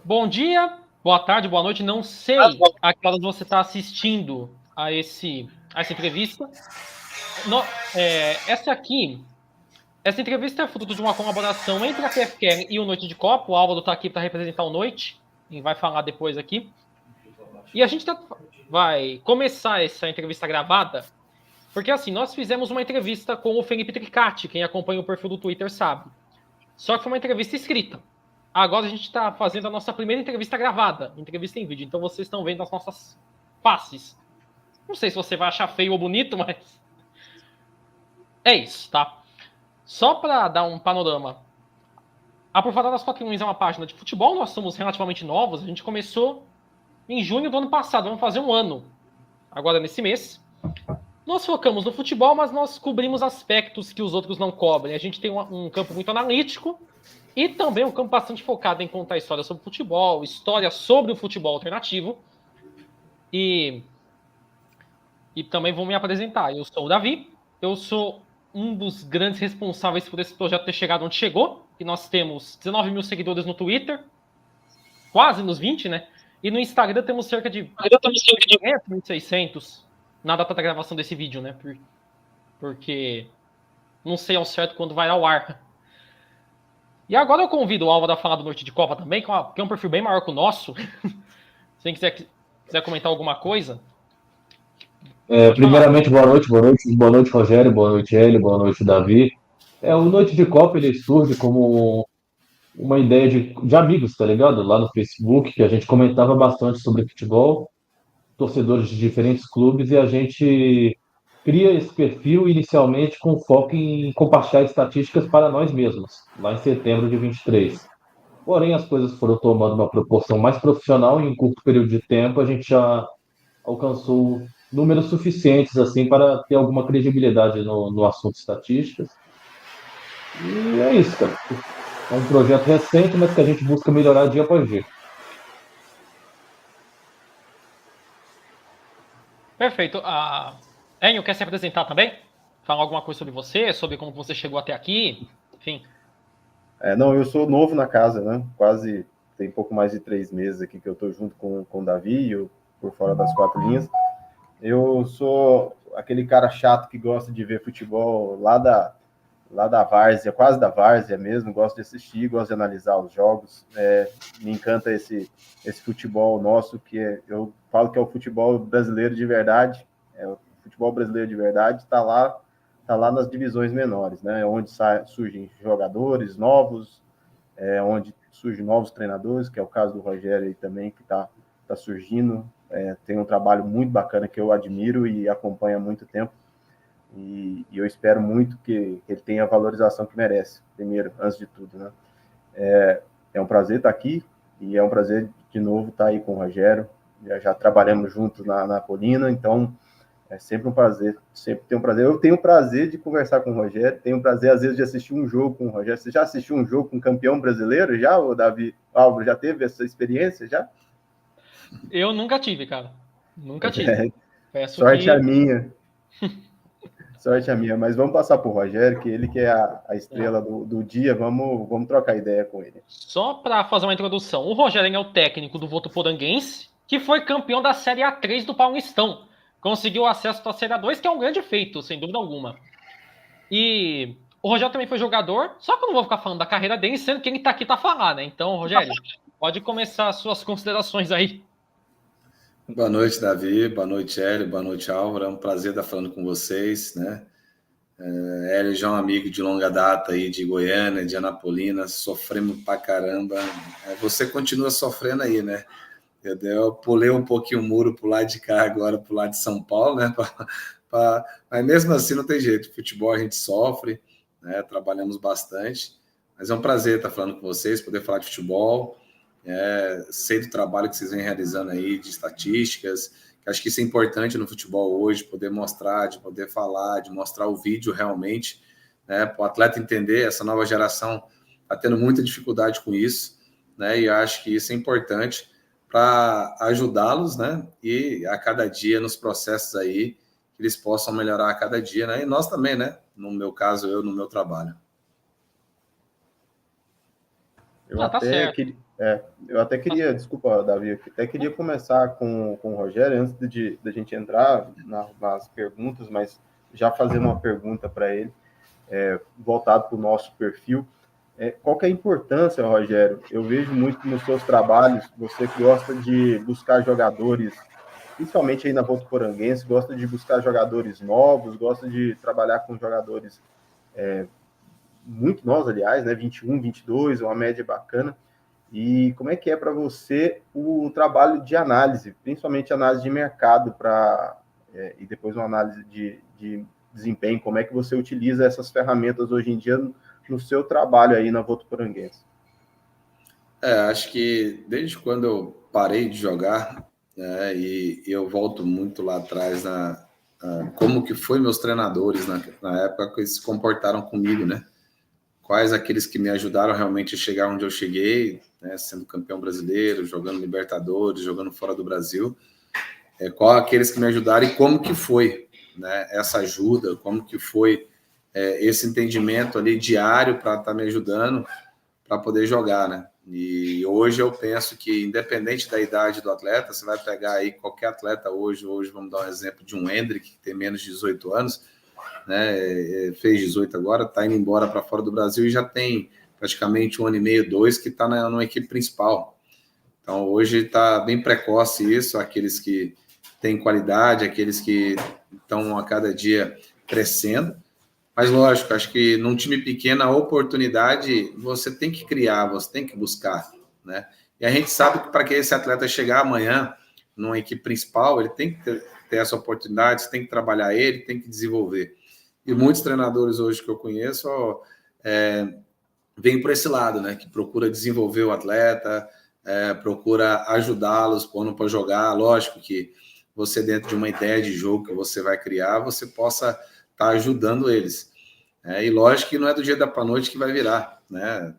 Bom dia, boa tarde, boa noite. Não sei a que horas você está assistindo a essa entrevista. Essa entrevista é fruto de uma colaboração entre a PFCare e o Noite de Copa. O Álvaro está aqui para representar o Noite e vai falar depois aqui. E a gente vai começar essa entrevista gravada porque, assim, nós fizemos uma entrevista com o Felipe Tricati. Quem acompanha o perfil do Twitter sabe. Só que foi uma entrevista escrita. Agora a gente está fazendo a nossa primeira entrevista gravada, entrevista em vídeo. Então vocês estão vendo as nossas faces. Não sei se você vai achar feio ou bonito, mas é isso, tá? Só para dar um panorama. A Por Falar das Quatro Linhas é uma página de futebol. Nós somos relativamente novos. A gente começou em junho do ano passado. Vamos fazer um ano agora nesse mês. Nós focamos no futebol, mas nós cobrimos aspectos que os outros não cobrem. A gente tem um campo muito analítico e também um campo bastante focado em contar histórias sobre futebol, histórias sobre o futebol alternativo. E também vou me apresentar. Eu sou o Davi, eu sou um dos grandes responsáveis por esse projeto ter chegado onde chegou. E nós temos 19 mil seguidores no Twitter, quase nos 20, né? E no Instagram temos cerca de 1.600 na data da gravação desse vídeo, né? Porque não sei ao certo quando vai ao ar. E agora eu convido o Álvaro a falar do Noite de Copa também, que é um perfil bem maior que o nosso. Se quem quiser comentar alguma coisa. Primeiramente, boa noite, Rogério, boa noite, Hélio, boa noite, Davi. O Noite de Copa ele surge como uma ideia de amigos, tá ligado? Lá no Facebook, que a gente comentava bastante sobre futebol, torcedores de diferentes clubes, e a gente cria esse perfil inicialmente com foco em compartilhar estatísticas para nós mesmos, lá em setembro de 23. Porém, as coisas foram tomando uma proporção mais profissional e em um curto período de tempo a gente já alcançou números suficientes assim para ter alguma credibilidade no assunto estatísticas. E é isso, cara. É um projeto recente, mas que a gente busca melhorar dia após dia. Perfeito. Enio, quer se apresentar também? Falar alguma coisa sobre você, sobre como você chegou até aqui, enfim. Não, eu sou novo na casa, né? Quase tem pouco mais de 3 meses aqui que eu estou junto com o Davi, eu, por fora das quatro linhas. Eu sou aquele cara chato que gosta de ver futebol lá da várzea, quase da várzea mesmo, gosto de assistir, gosto de analisar os jogos, me encanta esse futebol nosso, eu falo que é o futebol brasileiro de verdade, o futebol brasileiro de verdade está lá nas divisões menores, né, onde surgem jogadores novos, onde surgem novos treinadores, que é o caso do Rogério aí também, que está surgindo, tem um trabalho muito bacana que eu admiro e acompanho há muito tempo, e eu espero muito que ele tenha a valorização que merece, primeiro, antes de tudo, né? É um prazer estar aqui, e é um prazer, de novo, estar aí com o Rogério, já trabalhamos juntos na Colina, então é sempre um prazer, sempre tenho um prazer. Eu tenho o prazer de conversar com o Rogério, tenho o prazer, às vezes, de assistir um jogo com o Rogério. Você já assistiu um jogo com um campeão brasileiro, já, o Davi Álvaro, já teve essa experiência, já? Eu nunca tive, cara. Nunca tive. Sorte a minha. Sorte a minha, mas vamos passar para o Rogério, que ele que é a estrela do dia, vamos trocar ideia com ele. Só para fazer uma introdução, o Rogério é o técnico do Votuporanguense, que foi campeão da Série A3 do Paulistão. Conseguiu acesso à Série A2, que é um grande feito, sem dúvida alguma. E o Rogério também foi jogador, só que eu não vou ficar falando da carreira dele, sendo que ele tá aqui para falar, né? Então, Rogério, pode começar as suas considerações aí. Boa noite, Davi. Boa noite, Hélio. Boa noite, Álvaro. É um prazer estar falando com vocês, né? Hélio já é um amigo de longa data aí de Goiânia, de Anapolina, sofremos pra caramba. Você continua sofrendo aí, né? Eu pulei um pouquinho o muro pro lado de cá agora, pro lado de São Paulo, né? Mas mesmo assim não tem jeito. Futebol a gente sofre, né? Trabalhamos bastante. Mas é um prazer estar falando com vocês, poder falar de futebol. Sei do trabalho que vocês vêm realizando aí, de estatísticas, que acho que isso é importante no futebol hoje, poder mostrar, de poder falar, de mostrar o vídeo realmente, né, para o atleta entender. Essa nova geração está tendo muita dificuldade com isso, né, e acho que isso é importante para ajudá-los, né, e a cada dia nos processos aí, que eles possam melhorar a cada dia, né, e nós também, né, no meu caso, eu no meu trabalho. Eu Tá até certo. queria, eu até queria, desculpa, Davi, eu até queria começar com o Rogério, antes da gente entrar nas perguntas, mas já fazer uma pergunta para ele, voltado para o nosso perfil. Qual que é a importância, Rogério? Eu vejo muito nos seus trabalhos, você gosta de buscar jogadores, principalmente aí na Votuporanguense, gosta de buscar jogadores novos, gosta de trabalhar com jogadores muito novos, aliás, né? 21, 22, uma média bacana. E como é que é para você o trabalho de análise, principalmente análise de mercado, e depois uma análise de desempenho? Como é que você utiliza essas ferramentas hoje em dia no seu trabalho aí na Votuporanguense? Acho que desde quando eu parei de jogar, né, e eu volto muito lá atrás como que foi meus treinadores na época que eles se comportaram comigo, né? Quais aqueles que me ajudaram realmente a chegar onde eu cheguei, né, sendo campeão brasileiro, jogando Libertadores, jogando fora do Brasil. Qual aqueles que me ajudaram e como que foi, né, essa ajuda, como que foi esse entendimento ali diário para estar me ajudando para poder jogar, né? E hoje eu penso que, independente da idade do atleta, você vai pegar aí qualquer atleta hoje vamos dar um exemplo de um Hendrick, que tem menos de 18 anos, né? Fez 18 agora, está indo embora para fora do Brasil e já tem praticamente 1 ano e meio, 2, que está numa equipe principal. Então, hoje está bem precoce isso, aqueles que têm qualidade, aqueles que estão a cada dia crescendo. Mas, lógico, acho que num time pequeno, a oportunidade você tem que criar, você tem que buscar, né? E a gente sabe que para que esse atleta chegar amanhã numa equipe principal, ele tem que ter essa oportunidade, você tem que trabalhar ele, tem que desenvolver. E muitos treinadores hoje que eu conheço vêm por esse lado, né? Que procura desenvolver o atleta, procura ajudá-los quando para jogar. Lógico que você, dentro de uma ideia de jogo que você vai criar, você possa estar ajudando eles. E lógico que não é do dia para a noite que vai virar, né?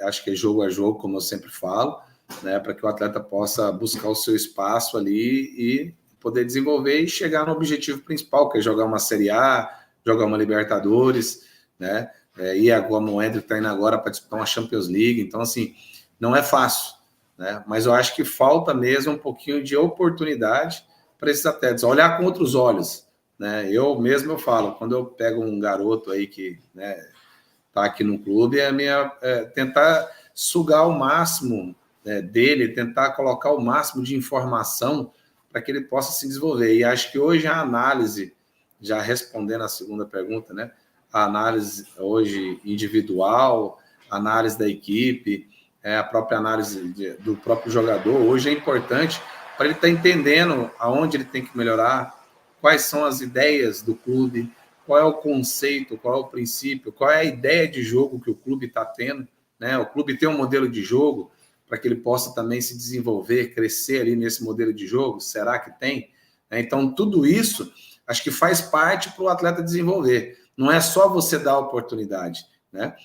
Acho que é jogo a jogo, como eu sempre falo, né? Para que o atleta possa buscar o seu espaço ali e poder desenvolver e chegar no objetivo principal, que é jogar uma Série A, jogar uma Libertadores, né? E agora o Hendrick está indo agora para disputar uma Champions League. Então, assim, não é fácil, né? Mas eu acho que falta mesmo um pouquinho de oportunidade para esses atletas, olhar com outros olhos, né? Eu falo, quando eu pego um garoto aí que, né, tá aqui no clube, tentar sugar o máximo dele, tentar colocar o máximo de informação para que ele possa se desenvolver. E acho que hoje a análise, já respondendo a segunda pergunta, né? A análise hoje individual, análise da equipe, a própria análise do próprio jogador, hoje é importante para ele estar entendendo aonde ele tem que melhorar, quais são as ideias do clube, qual é o conceito, qual é o princípio, qual é a ideia de jogo que o clube está tendo, né? O clube tem um modelo de jogo para que ele possa também se desenvolver, crescer ali nesse modelo de jogo, será que tem? Então, tudo isso, acho que faz parte para o atleta desenvolver, não é só você dar a oportunidade, né?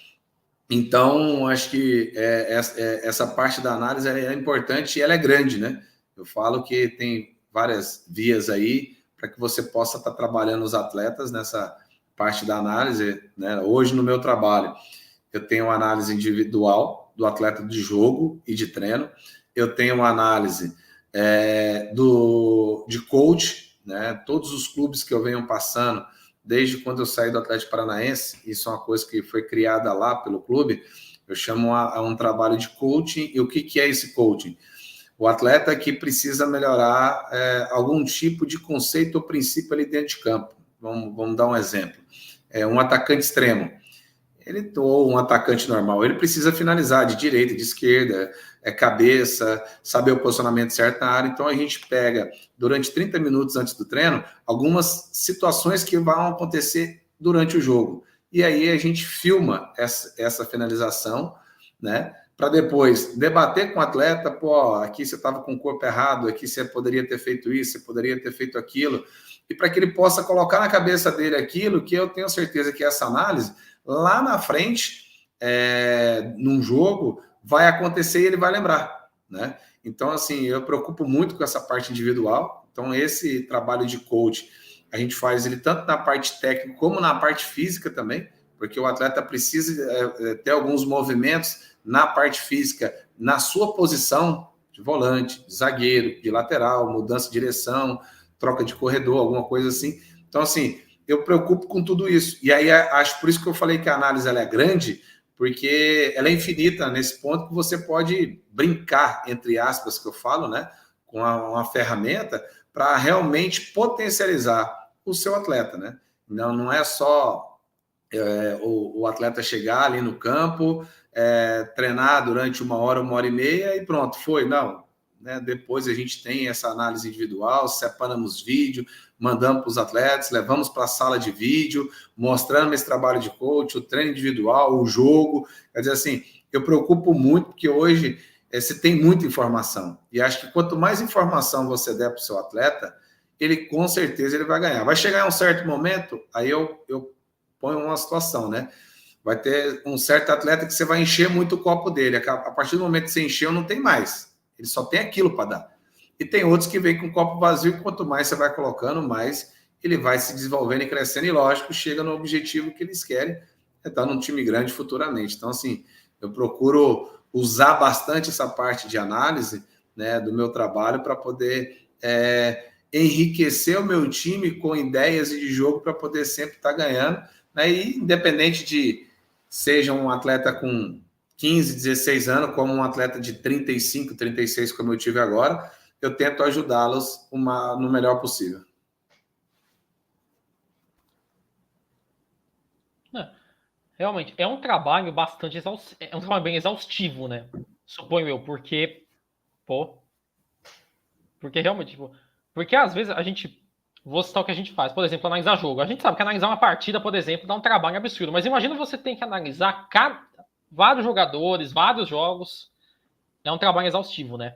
Então, acho que essa parte da análise é importante e ela é grande, né? Eu falo que tem várias vias aí para que você possa estar trabalhando os atletas nessa parte da análise, né? Hoje, no meu trabalho, eu tenho uma análise individual do atleta de jogo e de treino, eu tenho uma análise de coach, né? Todos os clubes que eu venho passando, desde quando eu saí do Atlético Paranaense, isso é uma coisa que foi criada lá pelo clube, eu chamo a um trabalho de coaching. E o que é esse coaching? O atleta que precisa melhorar algum tipo de conceito ou princípio ali dentro de campo. Vamos dar um exemplo. Um atacante extremo, ou um atacante normal, ele precisa finalizar de direita, de esquerda, cabeça, saber o posicionamento certo na área. Então a gente pega, durante 30 minutos antes do treino, algumas situações que vão acontecer durante o jogo. E aí a gente filma essa finalização, né? Para depois debater com o atleta, aqui você estava com o corpo errado, aqui você poderia ter feito isso, você poderia ter feito aquilo, e para que ele possa colocar na cabeça dele aquilo que eu tenho certeza que essa análise, lá na frente, num jogo, vai acontecer e ele vai lembrar, né? Então, assim, eu preocupo muito com essa parte individual. Então, esse trabalho de coach, a gente faz ele tanto na parte técnica como na parte física também, Porque o atleta precisa ter alguns movimentos na parte física, na sua posição de volante, de zagueiro, de lateral, mudança de direção, troca de corredor, alguma coisa assim. Então, assim, eu preocupo com tudo isso. E aí, acho por isso que eu falei que a análise ela é grande, porque ela é infinita nesse ponto que você pode brincar, entre aspas, que eu falo, né, com uma ferramenta para realmente potencializar o seu atleta, né? Não é só o atleta chegar ali no campo, treinar durante 1 hora e meia e pronto, foi. Não, né? Depois a gente tem essa análise individual, separamos vídeo, mandamos para os atletas, levamos para a sala de vídeo, mostrando esse trabalho de coach, o treino individual, o jogo. Quer dizer assim, eu preocupo muito porque hoje você tem muita informação. E acho que quanto mais informação você der para o seu atleta, ele com certeza ele vai ganhar. Vai chegar em um certo momento, aí eu ponho uma situação, né? Vai ter um certo atleta que você vai encher muito o copo dele. A partir do momento que você encheu, não tem mais. Ele só tem aquilo para dar. E tem outros que vêm com o copo vazio, quanto mais você vai colocando, mais ele vai se desenvolvendo e crescendo, e lógico, chega no objetivo que eles querem, estar num time grande futuramente. Então, assim, eu procuro usar bastante essa parte de análise, né, do meu trabalho para poder enriquecer o meu time com ideias de jogo para poder sempre estar ganhando, né, e independente de seja um atleta com 15, 16 anos, como um atleta de 35, 36, como eu tive agora, eu tento ajudá-los no melhor possível. Realmente, é um trabalho bastante é um trabalho bem exaustivo, né? Suponho eu, porque realmente, tipo, porque às vezes a gente, vou citar o que a gente faz, por exemplo, analisar jogo. A gente sabe que analisar uma partida, por exemplo, dá um trabalho absurdo, mas imagina você tem que analisar vários jogadores, vários jogos, é um trabalho exaustivo, né?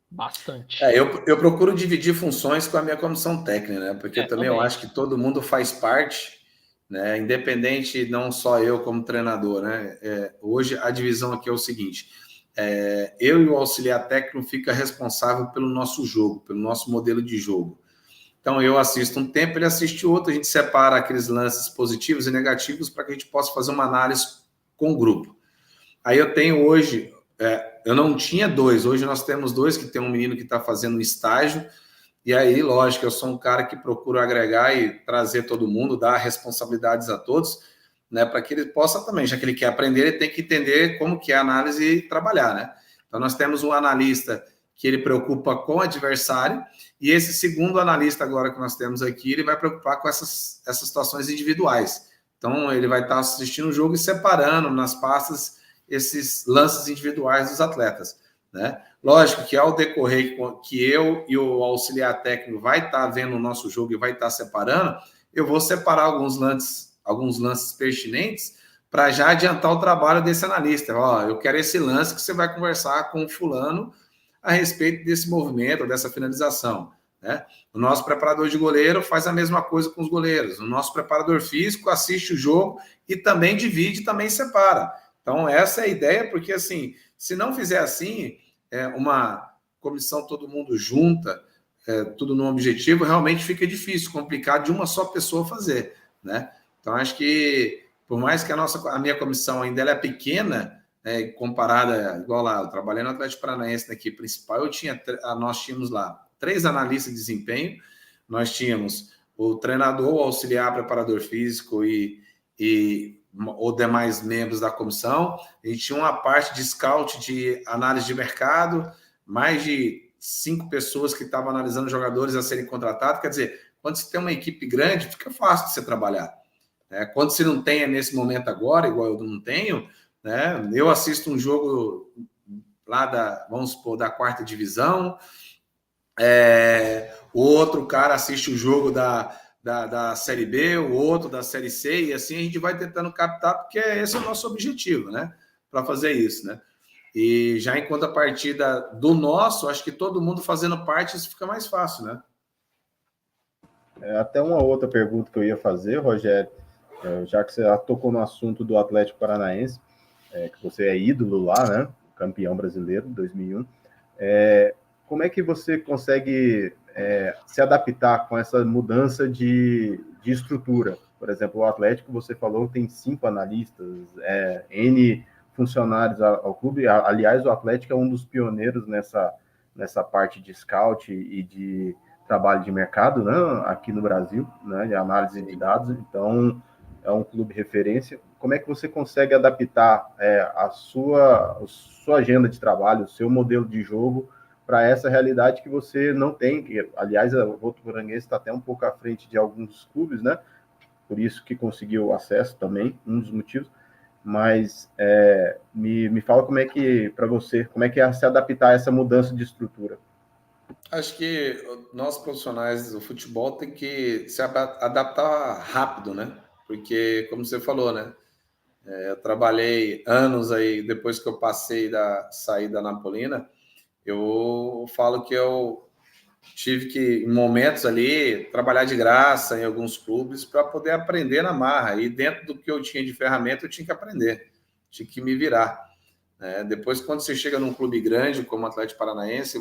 Bastante. Eu procuro dividir funções com a minha comissão técnica, né? Porque também eu acho que todo mundo faz parte, né? Independente, não só eu como treinador, né? Hoje a divisão aqui é o seguinte: eu e o auxiliar técnico fica responsável pelo nosso jogo, pelo nosso modelo de jogo. Então eu assisto um tempo, ele assiste outro, a gente separa aqueles lances positivos e negativos para que a gente possa fazer uma análise com o grupo. Aí eu tenho hoje, eu não tinha 2, hoje nós temos 2, que tem um menino que está fazendo um estágio, e aí, lógico, eu sou um cara que procura agregar e trazer todo mundo, dar responsabilidades a todos, né, para que ele possa também, já que ele quer aprender, ele tem que entender como que é a análise e trabalhar, né? Então nós temos um analista que ele preocupa com o adversário, e esse segundo analista agora que nós temos aqui, ele vai preocupar com essas situações individuais. Então ele vai estar assistindo o jogo e separando nas pastas esses lances individuais dos atletas, né? Lógico que ao decorrer que eu e o auxiliar técnico vai estar vendo o nosso jogo e vai estar separando, eu vou separar alguns lances pertinentes para já adiantar o trabalho desse analista. Eu quero esse lance que você vai conversar com o fulano a respeito desse movimento, dessa finalização, né? O nosso preparador de goleiro faz a mesma coisa com os goleiros. O nosso preparador físico assiste o jogo e também divide, também separa. Então, essa é a ideia, porque, assim, se não fizer assim, uma comissão todo mundo junta, tudo num objetivo, realmente fica difícil, complicado de uma só pessoa fazer, né? Então, acho que, por mais que a minha comissão ainda ela é pequena, comparada, igual lá, eu trabalhei no Atlético Paranaense, na equipe principal, nós tínhamos lá 3 analistas de desempenho, nós tínhamos o treinador, o auxiliar, preparador físico e ou demais membros da comissão. A gente tinha uma parte de scout, de análise de mercado, mais de 5 pessoas que estavam analisando jogadores a serem contratados. Quer dizer, quando você tem uma equipe grande, fica fácil de você trabalhar. Quando você não tem nesse momento agora, igual eu não tenho, né? Eu assisto um jogo lá vamos supor, da 4ª divisão, o outro cara assiste o jogo da Série B, o outro da Série C, e assim a gente vai tentando captar, porque esse é o nosso objetivo, né? Para fazer isso, né? E já em contrapartida do nosso, acho que todo mundo fazendo parte, isso fica mais fácil, né? Até uma outra pergunta que eu ia fazer, Rogério, já que você já tocou no assunto do Atlético Paranaense, que você é ídolo lá, né? Campeão brasileiro, 2001. Como é que você consegue se adaptar com essa mudança de estrutura? Por exemplo, o Atlético, você falou, tem 5 analistas, N funcionários ao clube. Aliás, o Atlético é um dos pioneiros nessa parte de scout e de trabalho de mercado, né, aqui no Brasil, né, de análise de dados. Então, é um clube referência. Como é que você consegue adaptar a sua agenda de trabalho, o seu modelo de jogo para essa realidade que você não tem? Que, aliás, o Votuporanguense está até um pouco à frente de alguns clubes, né? Por isso que conseguiu acesso também, um dos motivos. Mas me fala como é que, para você, como é que é se adaptar a essa mudança de estrutura? Acho que nós profissionais do futebol tem que se adaptar rápido, né? Porque, como você falou, né? Eu trabalhei anos aí, depois que eu saí da Napolina, eu falo que eu tive que, em momentos ali, trabalhar de graça em alguns clubes para poder aprender na marra. E dentro do que eu tinha de ferramenta, eu tinha que aprender, tinha que me virar. Depois, quando você chega num clube grande, como o Atlético Paranaense,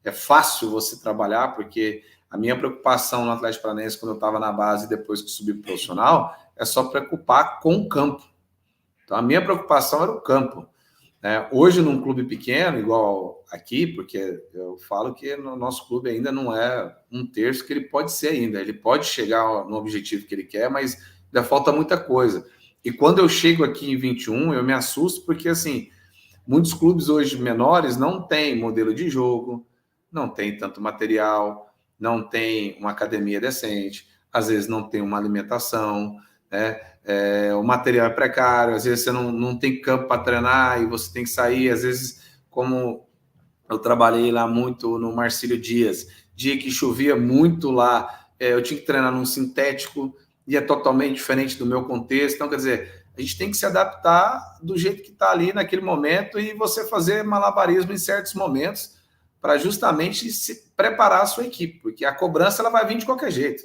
é fácil você trabalhar, porque a minha preocupação no Atlético Paranaense, quando eu estava na base e depois que subi para o profissional, é só preocupar com o campo. Então, a minha preocupação era o campo. Hoje, num clube pequeno, igual aqui, porque eu falo que no nosso clube ainda não é um terço que ele pode ser ainda. Ele pode chegar no objetivo que ele quer, mas ainda falta muita coisa. E quando eu chego aqui em 21, eu me assusto, porque, assim, muitos clubes hoje menores não têm modelo de jogo, não tem tanto material, não tem uma academia decente, às vezes não tem uma alimentação, né? O material é precário, às vezes você não tem campo para treinar e você tem que sair, às vezes, como eu trabalhei lá muito no Marcílio Dias, dia que chovia muito lá, eu tinha que treinar num sintético, e é totalmente diferente do meu contexto. Então, quer dizer, a gente tem que se adaptar do jeito que está ali naquele momento e você fazer malabarismo em certos momentos para justamente se preparar a sua equipe, porque a cobrança ela vai vir de qualquer jeito.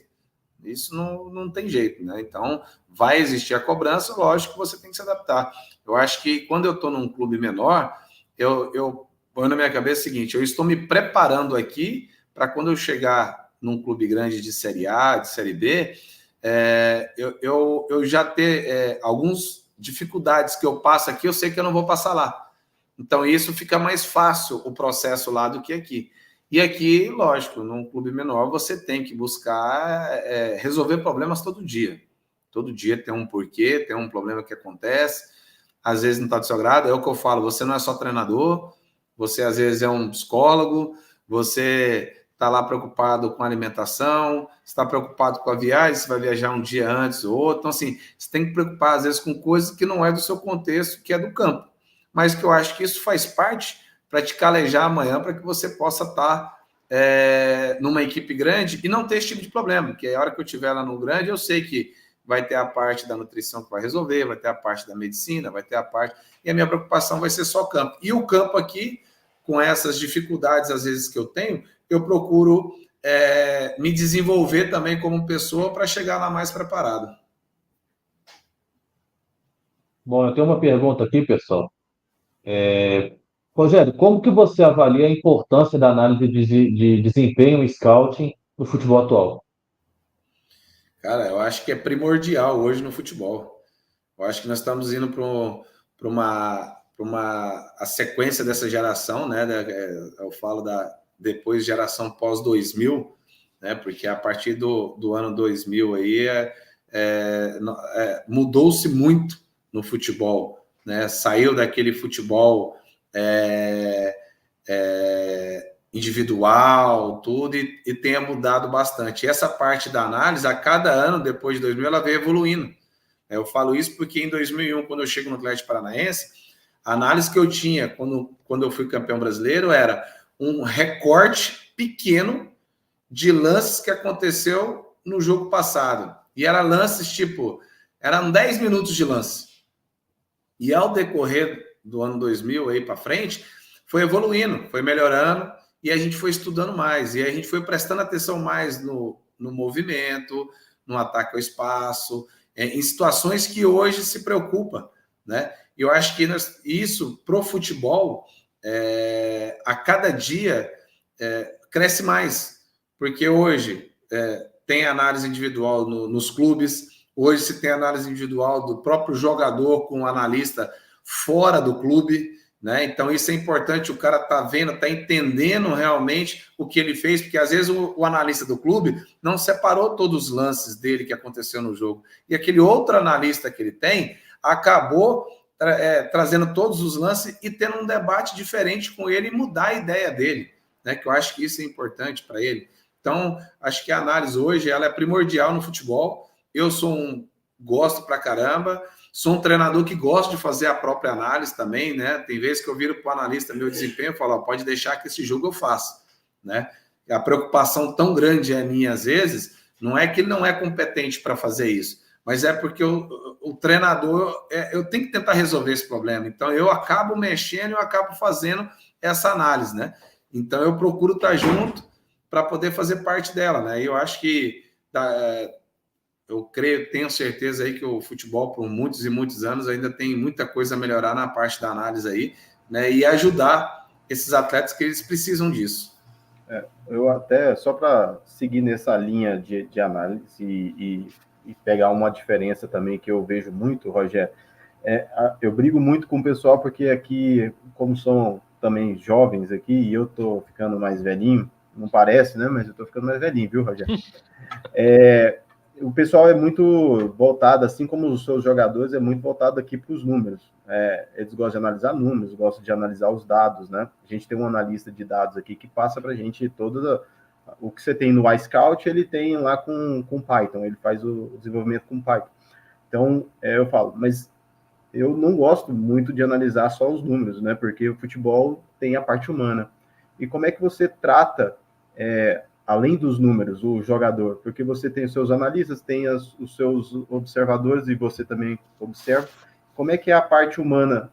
Isso não tem jeito, né? Então, vai existir a cobrança, lógico que você tem que se adaptar. Eu acho que quando eu estou num clube menor, eu ponho na minha cabeça o seguinte: eu estou me preparando aqui para quando eu chegar num clube grande de Série A, de Série B, eu já ter algumas dificuldades que eu passo aqui, eu sei que eu não vou passar lá. Então, isso fica mais fácil o processo lá do que aqui. E aqui, lógico, num clube menor, você tem que buscar resolver problemas todo dia. Todo dia tem um porquê, tem um problema que acontece, às vezes não está do seu grado. É o que eu falo, você não é só treinador, você às vezes é um psicólogo, você está lá preocupado com a alimentação, está preocupado com a viagem, você vai viajar um dia antes ou outro. Então, assim, você tem que preocupar, às vezes, com coisas que não é do seu contexto, que é do campo. Mas que eu acho que isso faz parte para te calejar amanhã, para que você possa estar numa equipe grande e não ter esse tipo de problema. Porque a hora que eu estiver lá no grande, eu sei que vai ter a parte da nutrição que vai resolver, vai ter a parte da medicina, vai ter a parte... E a minha preocupação vai ser só campo. E o campo aqui, com essas dificuldades, às vezes, que eu tenho, eu procuro me desenvolver também como pessoa para chegar lá mais preparado. Bom, eu tenho uma pergunta aqui, pessoal. Rogério, como que você avalia a importância da análise de desempenho e scouting no futebol atual? Cara, eu acho que é primordial hoje no futebol. Eu acho que nós estamos indo para a sequência dessa geração, né? Eu falo depois geração pós 2000, né? Porque a partir do ano 2000 aí mudou-se muito no futebol, né? Saiu daquele futebol individual, tudo, e tenha mudado bastante. E essa parte da análise, a cada ano, depois de 2000, ela veio evoluindo. Eu falo isso porque em 2001, quando eu chego no Atlético Paranaense, a análise que eu tinha quando eu fui campeão brasileiro era um recorte pequeno de lances que aconteceu no jogo passado. E eram lances tipo, eram 10 minutos de lance. E ao decorrer do ano 2000 aí para frente, foi evoluindo, foi melhorando, e a gente foi estudando mais, e a gente foi prestando atenção mais no movimento, no ataque ao espaço, em situações que hoje se preocupa, né? E eu acho que isso, pro futebol, a cada dia cresce mais, porque hoje tem análise individual nos clubes, hoje se tem análise individual do próprio jogador com o analista fora do clube, né? Então isso é importante, o cara tá vendo, tá entendendo realmente o que ele fez, porque às vezes o analista do clube não separou todos os lances dele que aconteceu no jogo, e aquele outro analista que ele tem acabou trazendo todos os lances e tendo um debate diferente com ele e mudar a ideia dele, né? Que eu acho que isso é importante para ele. Então, acho que a análise hoje ela é primordial no futebol. Eu gosto pra caramba, sou um treinador que gosta de fazer a própria análise também, né? Tem vezes que eu viro para o analista meu desempenho e falo, pode deixar que esse jogo eu faço, né? A preocupação tão grande é minha, às vezes, não é que ele não é competente para fazer isso, mas é porque o treinador, eu tenho que tentar resolver esse problema. Então, eu acabo mexendo, eu acabo fazendo essa análise, né? Então, eu procuro estar junto para poder fazer parte dela, né? E eu acho que eu creio, tenho certeza aí que o futebol, por muitos e muitos anos, ainda tem muita coisa a melhorar na parte da análise aí, né? E ajudar esses atletas que eles precisam disso. Eu até, só para seguir nessa linha de análise e pegar uma diferença também que eu vejo muito, Rogério, eu brigo muito com o pessoal porque aqui, como são também jovens aqui, e eu tô ficando mais velhinho, não parece, né? Mas eu tô ficando mais velhinho, viu, Rogério? O pessoal é muito voltado, assim como os seus jogadores, é muito voltado aqui para os números. Eles gostam de analisar números, gostam de analisar os dados, né? A gente tem um analista de dados aqui que passa para a gente todo o que você tem no iScout, ele tem lá com Python, ele faz o desenvolvimento com Python. Então, eu falo, mas eu não gosto muito de analisar só os números, né? Porque o futebol tem a parte humana. E como é que você trata além dos números, o jogador, porque você tem os seus analistas, tem os seus observadores e você também observa. Como é que é a parte humana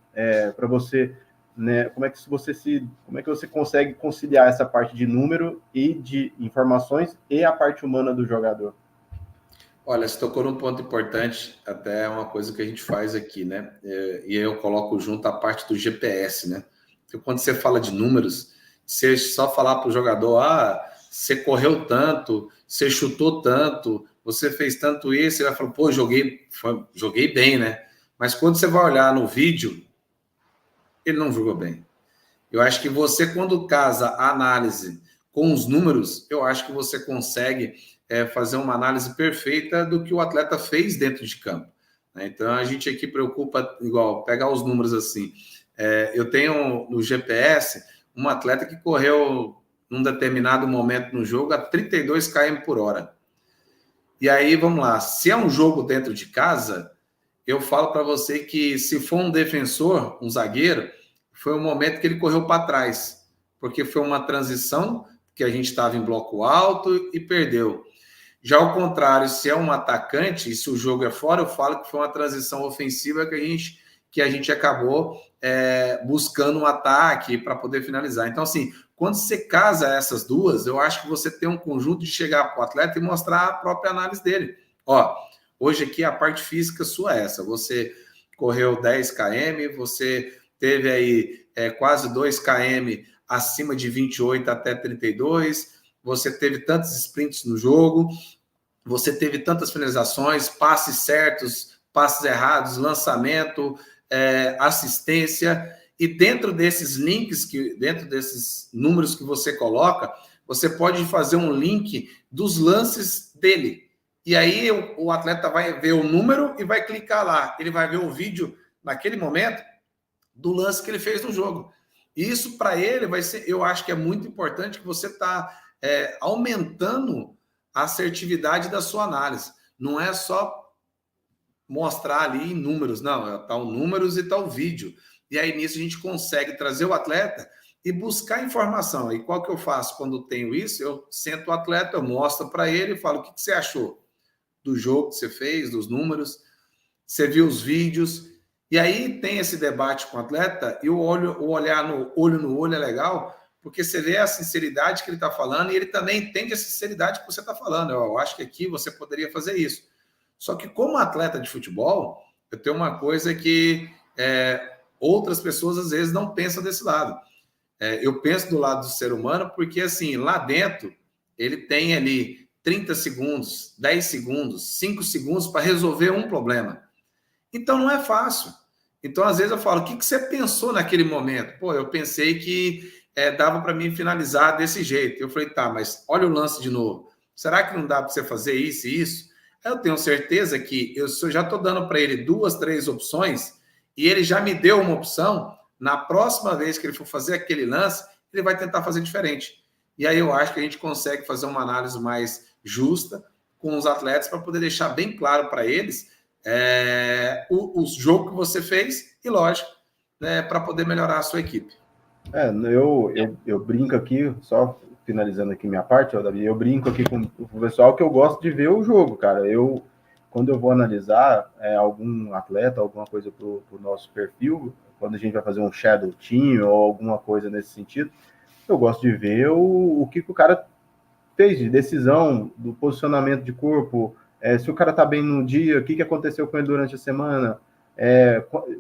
para você, né? Como é que você consegue conciliar essa parte de número e de informações e a parte humana do jogador? Olha, você tocou num ponto importante, até uma coisa que a gente faz aqui, né? E eu coloco junto a parte do GPS, né? Porque quando você fala de números, você só falar para o jogador, você correu tanto, você chutou tanto, você fez tanto isso, você vai falar, pô, joguei bem, né? Mas quando você vai olhar no vídeo, ele não jogou bem. Eu acho que você, quando casa a análise com os números, eu acho que você consegue fazer uma análise perfeita do que o atleta fez dentro de campo. Né? Então, a gente aqui preocupa, igual, pegar os números assim. Eu tenho no GPS um atleta que correu num determinado momento no jogo a 32 km por hora. E aí, vamos lá, se é um jogo dentro de casa, eu falo para você que se for um defensor, um zagueiro, foi um momento que ele correu para trás, porque foi uma transição que a gente estava em bloco alto e perdeu. Já ao contrário, se é um atacante, e se o jogo é fora, eu falo que foi uma transição ofensiva que a gente acabou buscando um ataque para poder finalizar. Então, assim, quando você casa essas duas, eu acho que você tem um conjunto de chegar para o atleta e mostrar a própria análise dele. Ó, hoje aqui a parte física sua é essa. Você correu 10 km, você teve aí quase 2 km acima de 28 até 32, você teve tantos sprints no jogo, você teve tantas finalizações, passes certos, passes errados, lançamento, assistência, e dentro desses links, dentro desses números que você coloca, você pode fazer um link dos lances dele. E aí o atleta vai ver o número e vai clicar lá. Ele vai ver o vídeo naquele momento do lance que ele fez no jogo. E isso para ele vai ser, eu acho que é muito importante que você está aumentando a assertividade da sua análise. Não é só mostrar ali em números, não, tá o números e tá o vídeo. E aí nisso a gente consegue trazer o atleta e buscar informação. E qual que eu faço quando tenho isso? Eu sento o atleta, eu mostro para ele e falo, o que você achou do jogo que você fez, dos números? Você viu os vídeos? E aí tem esse debate com o atleta e o olhar no olho é legal, porque você vê a sinceridade que ele está falando e ele também entende a sinceridade que você está falando. Eu acho que aqui você poderia fazer isso. Só que como atleta de futebol, eu tenho uma coisa que outras pessoas às vezes não pensam desse lado. Eu penso do lado do ser humano porque, assim, lá dentro ele tem ali 30 segundos, 10 segundos, 5 segundos para resolver um problema. Então, não é fácil. Então, às vezes eu falo, o que você pensou naquele momento? Pô, eu pensei que dava para mim finalizar desse jeito. Eu falei, tá, mas olha o lance de novo. Será que não dá para você fazer isso e isso? Eu tenho certeza que eu já estou dando para ele 2, 3 opções e ele já me deu uma opção. Na próxima vez que ele for fazer aquele lance, ele vai tentar fazer diferente. E aí eu acho que a gente consegue fazer uma análise mais justa com os atletas para poder deixar bem claro para eles o jogo que você fez e, lógico, para poder melhorar a sua equipe. Eu brinco aqui, só finalizando aqui minha parte, Davi, eu brinco aqui com o pessoal que eu gosto de ver o jogo, cara. Quando eu vou analisar algum atleta, alguma coisa para o nosso perfil, quando a gente vai fazer um shadow team ou alguma coisa nesse sentido, eu gosto de ver o que o cara fez de decisão, do posicionamento de corpo, se o cara tá bem no dia, o que aconteceu com ele durante a semana,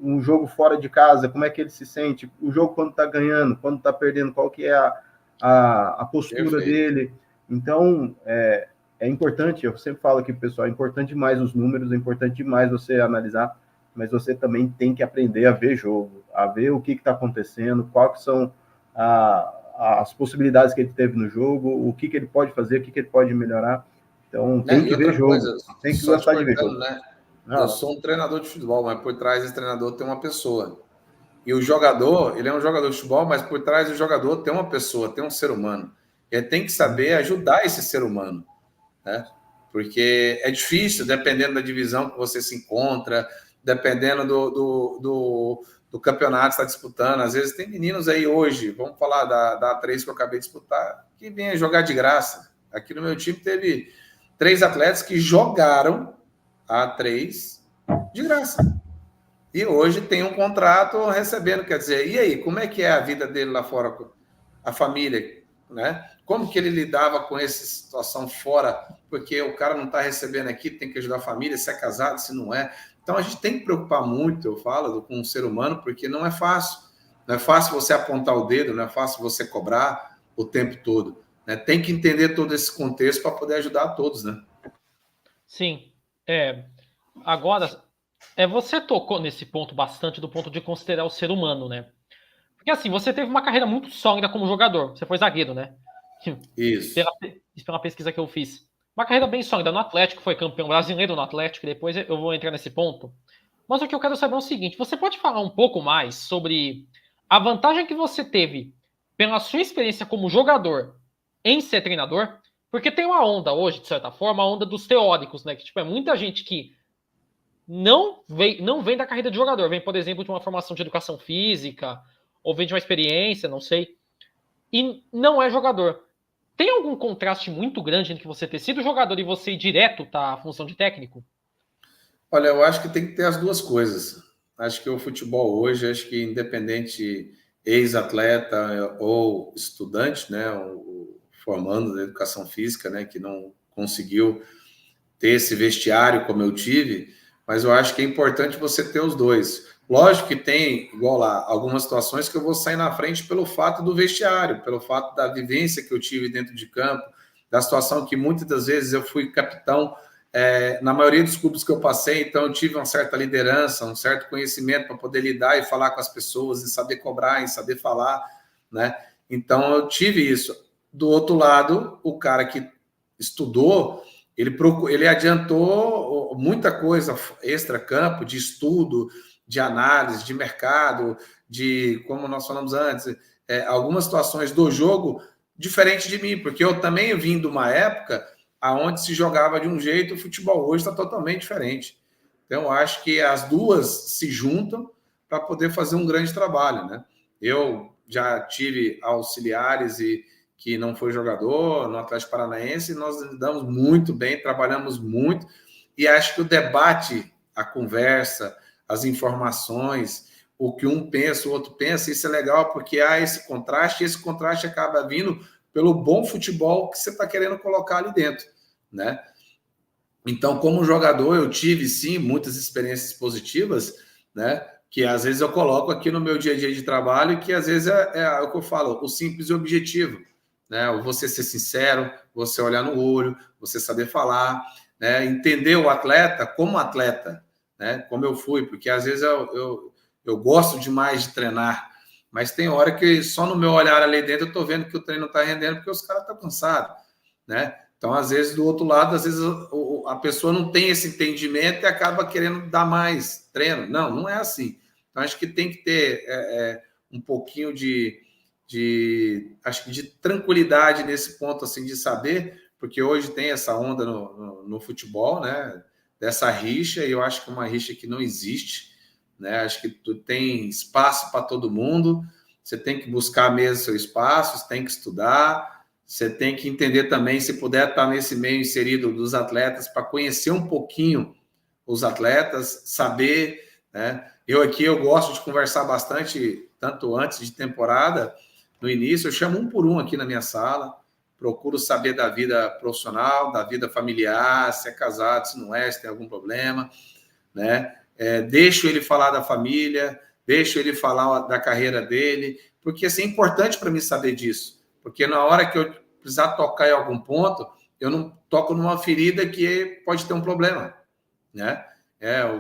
um jogo fora de casa, como é que ele se sente, o jogo quando tá ganhando, quando tá perdendo, qual que é a postura Perfeito. dele. Então, é importante, eu sempre falo aqui, pessoal, é importante demais os números, é importante demais você analisar, mas você também tem que aprender a ver jogo, a ver o que está acontecendo, quais são as possibilidades que ele teve no jogo, o que ele pode fazer, o que ele pode melhorar. Então, tem que ver jogo, tem que gostar de ver jogo. Né? Eu sou um treinador de futebol, mas por trás desse treinador tem uma pessoa. E o jogador, ele é um jogador de futebol, mas por trás do jogador tem uma pessoa, tem um ser humano. Ele tem que saber ajudar esse ser humano, né? Porque é difícil, dependendo da divisão que você se encontra, dependendo do campeonato que está disputando. Às vezes tem meninos aí hoje, vamos falar da A3 que eu acabei de disputar, que vêm jogar de graça. Aqui no meu time teve 3 atletas que jogaram a A3 de graça. E hoje tem um contrato recebendo, quer dizer, e aí, como é que é a vida dele lá fora, a família, né? Como que ele lidava com essa situação fora, porque o cara não está recebendo aqui, tem que ajudar a família, se é casado, se não é. Então a gente tem que preocupar muito, eu falo, com o ser humano, porque não é fácil. Não é fácil você apontar o dedo, não é fácil você cobrar o tempo todo, né? Tem que entender todo esse contexto para poder ajudar a todos, né? Sim. Agora, você tocou nesse ponto bastante, do ponto de considerar o ser humano, né? Porque assim, você teve uma carreira muito sólida como jogador. Você foi zagueiro, né? Isso. Pela pesquisa que eu fiz. Uma carreira bem sólida no Atlético, foi campeão brasileiro no Atlético, e depois eu vou entrar nesse ponto. Mas o que eu quero saber é o seguinte, você pode falar um pouco mais sobre a vantagem que você teve pela sua experiência como jogador em ser treinador? Porque tem uma onda hoje, de certa forma, a onda dos teóricos, né? Que tipo, é muita gente que não vem da carreira de jogador, vem, por exemplo, de uma formação de educação física, ou vem de uma experiência, não sei, e não é jogador. Tem algum contraste muito grande entre você ter sido jogador e você ir direto à função de técnico? Olha, eu acho que tem que ter as duas coisas. Acho que o futebol hoje, acho que independente ex-atleta ou estudante, né, formando da educação física, né, que não conseguiu ter esse vestiário como eu tive, mas eu acho que é importante você ter os dois. Lógico que tem, igual lá, algumas situações que eu vou sair na frente pelo fato do vestiário, pelo fato da vivência que eu tive dentro de campo, da situação que muitas das vezes eu fui capitão na maioria dos clubes que eu passei, então eu tive uma certa liderança, um certo conhecimento para poder lidar e falar com as pessoas, em saber cobrar, em saber falar, né? Então eu tive isso. Do outro lado, o cara que estudou, ele adiantou muita coisa extra-campo, de estudo, de análise, de mercado, de, como nós falamos antes, algumas situações do jogo diferente de mim, porque eu também vim de uma época onde se jogava de um jeito, o futebol hoje está totalmente diferente. Então, eu acho que as duas se juntam para poder fazer um grande trabalho, né? Eu já tive auxiliares que não foi jogador no Atlético Paranaense, e nós lidamos muito bem, trabalhamos muito, e acho que o debate, a conversa, as informações, o que um pensa, o outro pensa, isso é legal, porque há esse contraste, e esse contraste acaba vindo pelo bom futebol que você está querendo colocar ali dentro, né? Então, como jogador, eu tive, sim, muitas experiências positivas, né? Que às vezes eu coloco aqui no meu dia a dia de trabalho, que às vezes é o que eu falo, o simples e objetivo, né? Você ser sincero, você olhar no olho, você saber falar, né? Entender o atleta como atleta, né? Como eu fui, porque às vezes eu gosto demais de treinar, mas tem hora que só no meu olhar ali dentro eu estou vendo que o treino não está rendendo porque os caras estão cansados, né? Então, às vezes, do outro lado, às vezes a pessoa não tem esse entendimento e acaba querendo dar mais treino. Não é assim. Então, acho que tem que ter um pouquinho acho que de tranquilidade nesse ponto, assim, de saber, porque hoje tem essa onda no futebol, né? Dessa rixa, e eu acho que é uma rixa que não existe, né? Acho que tu tem espaço para todo mundo, você tem que buscar mesmo seu espaço, você tem que estudar, você tem que entender também, se puder estar nesse meio inserido dos atletas, para conhecer um pouquinho os atletas, saber, né? Eu gosto de conversar bastante, tanto antes de temporada, no início, eu chamo um por um aqui na minha sala, procuro saber da vida profissional, da vida familiar, se é casado, se não é, se tem algum problema, né? Deixo ele falar da família, deixo ele falar da carreira dele, porque assim, é importante para mim saber disso, porque na hora que eu precisar tocar em algum ponto, eu não toco numa ferida que pode ter um problema, né?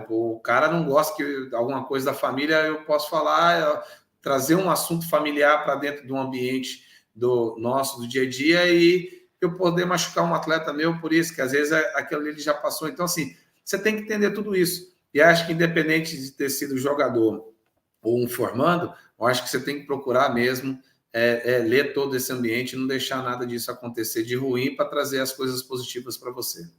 O cara não gosta que alguma coisa da família eu posso falar, trazer um assunto familiar para dentro de um ambiente do dia a dia e eu poder machucar um atleta meu por isso, que às vezes aquilo ele já passou. Então, assim, você tem que entender tudo isso. E acho que independente de ter sido jogador ou um formando, eu acho que você tem que procurar mesmo ler todo esse ambiente e não deixar nada disso acontecer de ruim para trazer as coisas positivas para você.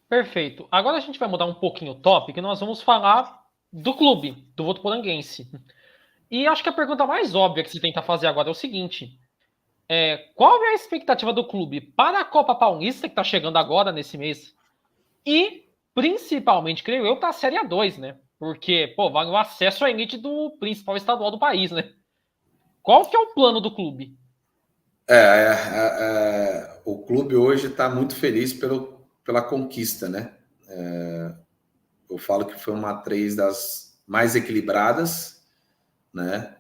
Perfeito. Agora a gente vai mudar um pouquinho o tópico e nós vamos falar do clube, do Votuporanguense. E acho que a pergunta mais óbvia que se tenta fazer agora é o seguinte: qual é a expectativa do clube para a Copa Paulista, que está chegando agora nesse mês? E, principalmente, creio eu, para a Série A2, né? Porque, vale o acesso à elite do principal estadual do país, né? Qual que é o plano do clube? O clube hoje está muito feliz pela conquista, né? Eu falo que foi uma A3 das mais equilibradas, né?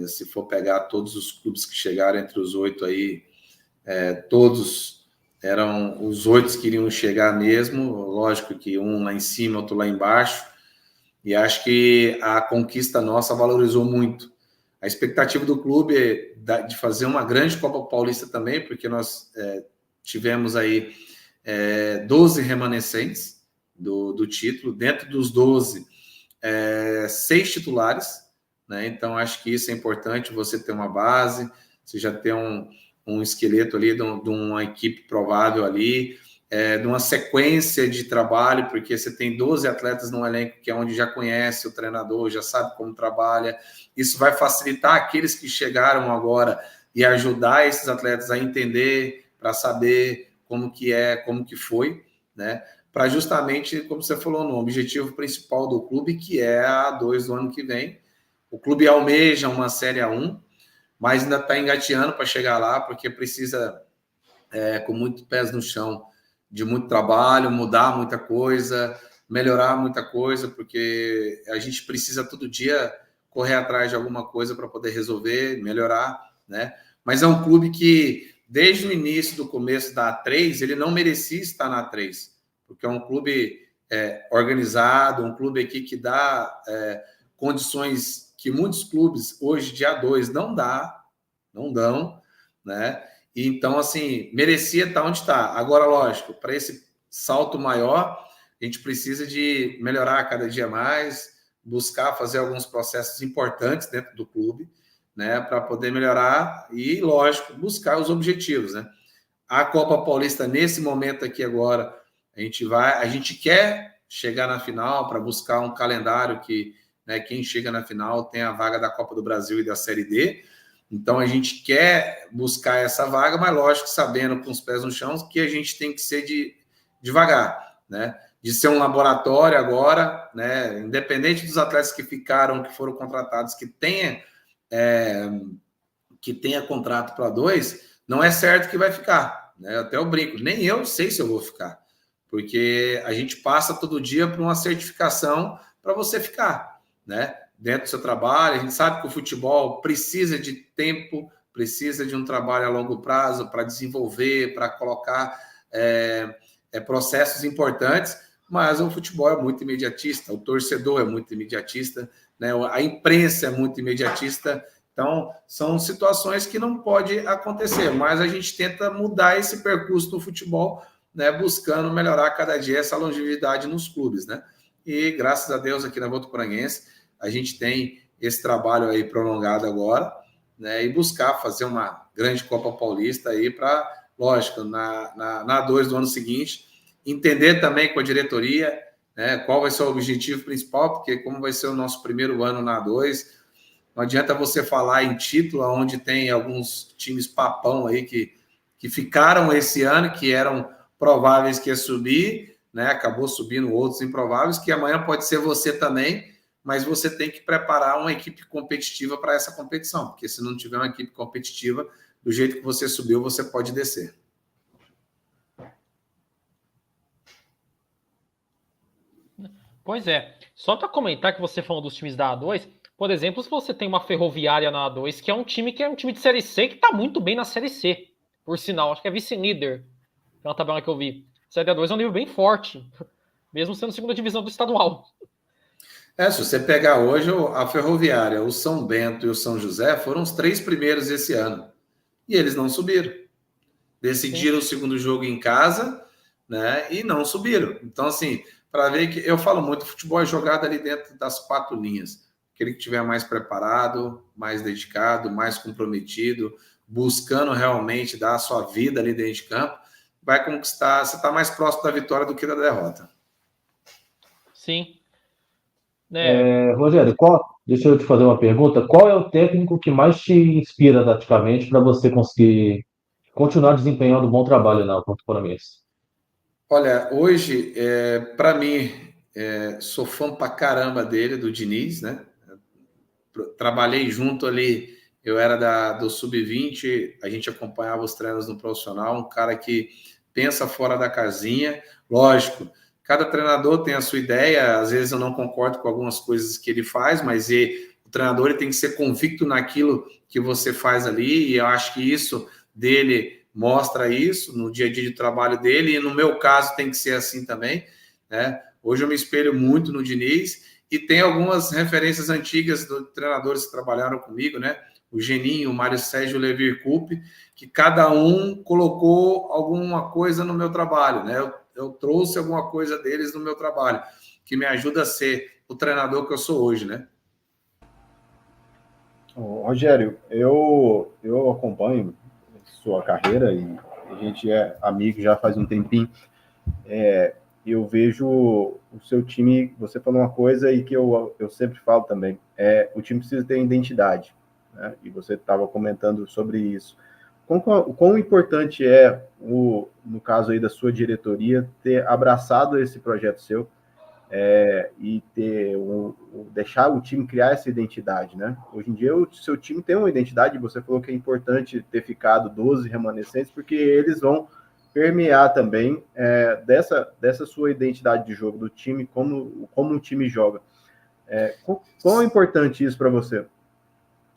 Se for pegar todos os clubes que chegaram entre os 8 aí, todos eram os 8 que iriam chegar mesmo. Lógico que um lá em cima, outro lá embaixo. E acho que a conquista nossa valorizou muito. A expectativa do clube é de fazer uma grande Copa Paulista também, porque nós tivemos aí 12 remanescentes do título. Dentro dos 12, 6 titulares, né? Então, acho que isso é importante, você ter uma base, você já ter um esqueleto ali de uma equipe provável ali, de uma sequência de trabalho, porque você tem 12 atletas no elenco, que é onde já conhece o treinador, já sabe como trabalha. Isso vai facilitar aqueles que chegaram agora e ajudar esses atletas a entender, para saber como que foi, né? Para justamente, como você falou, no objetivo principal do clube, que é a A2 do ano que vem. O clube almeja uma Série A1, mas ainda está engateando para chegar lá, porque precisa, com muito pés no chão, de muito trabalho, mudar muita coisa, melhorar muita coisa, porque a gente precisa todo dia correr atrás de alguma coisa para poder resolver, melhorar, né? Mas é um clube que, desde o início do começo da A3, ele não merecia estar na A3, porque é um clube organizado, um clube aqui que dá condições que muitos clubes hoje de A2 não dão, né? E então, assim, merecia estar onde está. Agora, lógico, para esse salto maior, a gente precisa de melhorar cada dia mais, buscar fazer alguns processos importantes dentro do clube, né, para poder melhorar e, lógico, buscar os objetivos, né? A Copa Paulista, nesse momento aqui agora, a gente quer chegar na final para buscar um calendário que, né, quem chega na final tem a vaga da Copa do Brasil e da Série D. Então, a gente quer buscar essa vaga, mas, lógico, sabendo com os pés no chão que a gente tem que ser devagar, né? De ser um laboratório agora, né? Independente dos atletas que ficaram, que foram contratados, que tenha contrato para 2, não é certo que vai ficar, né? Até eu brinco, nem eu sei se eu vou ficar, porque a gente passa todo dia por uma certificação para você ficar, né? Dentro do seu trabalho, a gente sabe que o futebol precisa de tempo, precisa de um trabalho a longo prazo para desenvolver, para colocar processos importantes, mas o futebol é muito imediatista, o torcedor é muito imediatista, né? A imprensa é muito imediatista, então são situações que não pode acontecer, mas a gente tenta mudar esse percurso no futebol, né? Buscando melhorar cada dia essa longevidade nos clubes, né? E graças a Deus aqui na Votuporanguense a gente tem esse trabalho aí prolongado agora, né? E buscar fazer uma grande Copa Paulista aí para, lógico, na A2 do ano seguinte, entender também com a diretoria, né, qual vai ser o objetivo principal, porque como vai ser o nosso primeiro ano na A2, não adianta você falar em título, onde tem alguns times papão aí que ficaram esse ano, que eram prováveis que ia subir, né, acabou subindo outros improváveis, que amanhã pode ser você também, mas você tem que preparar uma equipe competitiva para essa competição, porque se não tiver uma equipe competitiva, do jeito que você subiu, você pode descer. Pois é. Só para comentar que você falou dos times da A2, por exemplo, se você tem uma Ferroviária na A2, que é um time de Série C, que está muito bem na Série C. Por sinal, acho que é vice-líder, pela tabela que eu vi. A Série A2 é um nível bem forte, mesmo sendo segunda divisão do estadual. Se você pegar hoje a Ferroviária, o São Bento e o São José foram os 3 primeiros esse ano. E eles não subiram. Decidiram o segundo jogo em casa, né? E não subiram. Então, assim, para ver que eu falo muito, futebol é jogado ali dentro das 4 linhas. Aquele que estiver mais preparado, mais dedicado, mais comprometido, buscando realmente dar a sua vida ali dentro de campo, vai conquistar. Você está mais próximo da vitória do que da derrota. Sim. Rogério, deixa eu te fazer uma pergunta. Qual é o técnico que mais te inspira taticamente para você conseguir continuar desempenhando um bom trabalho na Votuporanguense? Olha, hoje, para mim, sou fã pra caramba dele, do Diniz, né? Trabalhei junto ali, eu era do Sub-20, a gente acompanhava os treinos no profissional, um cara que pensa fora da casinha, lógico, cada treinador tem a sua ideia, às vezes eu não concordo com algumas coisas que ele faz, mas o treinador ele tem que ser convicto naquilo que você faz ali, e eu acho que isso dele mostra isso no dia a dia de trabalho dele, e no meu caso tem que ser assim também, né? Hoje eu me espelho muito no Diniz, e tem algumas referências antigas de treinadores que trabalharam comigo, né? O Geninho, o Mário Sérgio, o Levir Coupe, que cada um colocou alguma coisa no meu trabalho, né? Eu trouxe alguma coisa deles no meu trabalho, que me ajuda a ser o treinador que eu sou hoje, né? Rogério, eu acompanho sua carreira e a gente é amigo já faz um tempinho. Eu vejo o seu time, você falou uma coisa e que eu sempre falo também, o time precisa ter identidade, né? E você estava comentando sobre isso. Quão importante no caso aí da sua diretoria, ter abraçado esse projeto seu e deixar o time criar essa identidade, né? Hoje em dia, o seu time tem uma identidade, você falou que é importante ter ficado 12 remanescentes, porque eles vão permear também dessa sua identidade de jogo, do time, como um time joga. Quão é importante isso para você?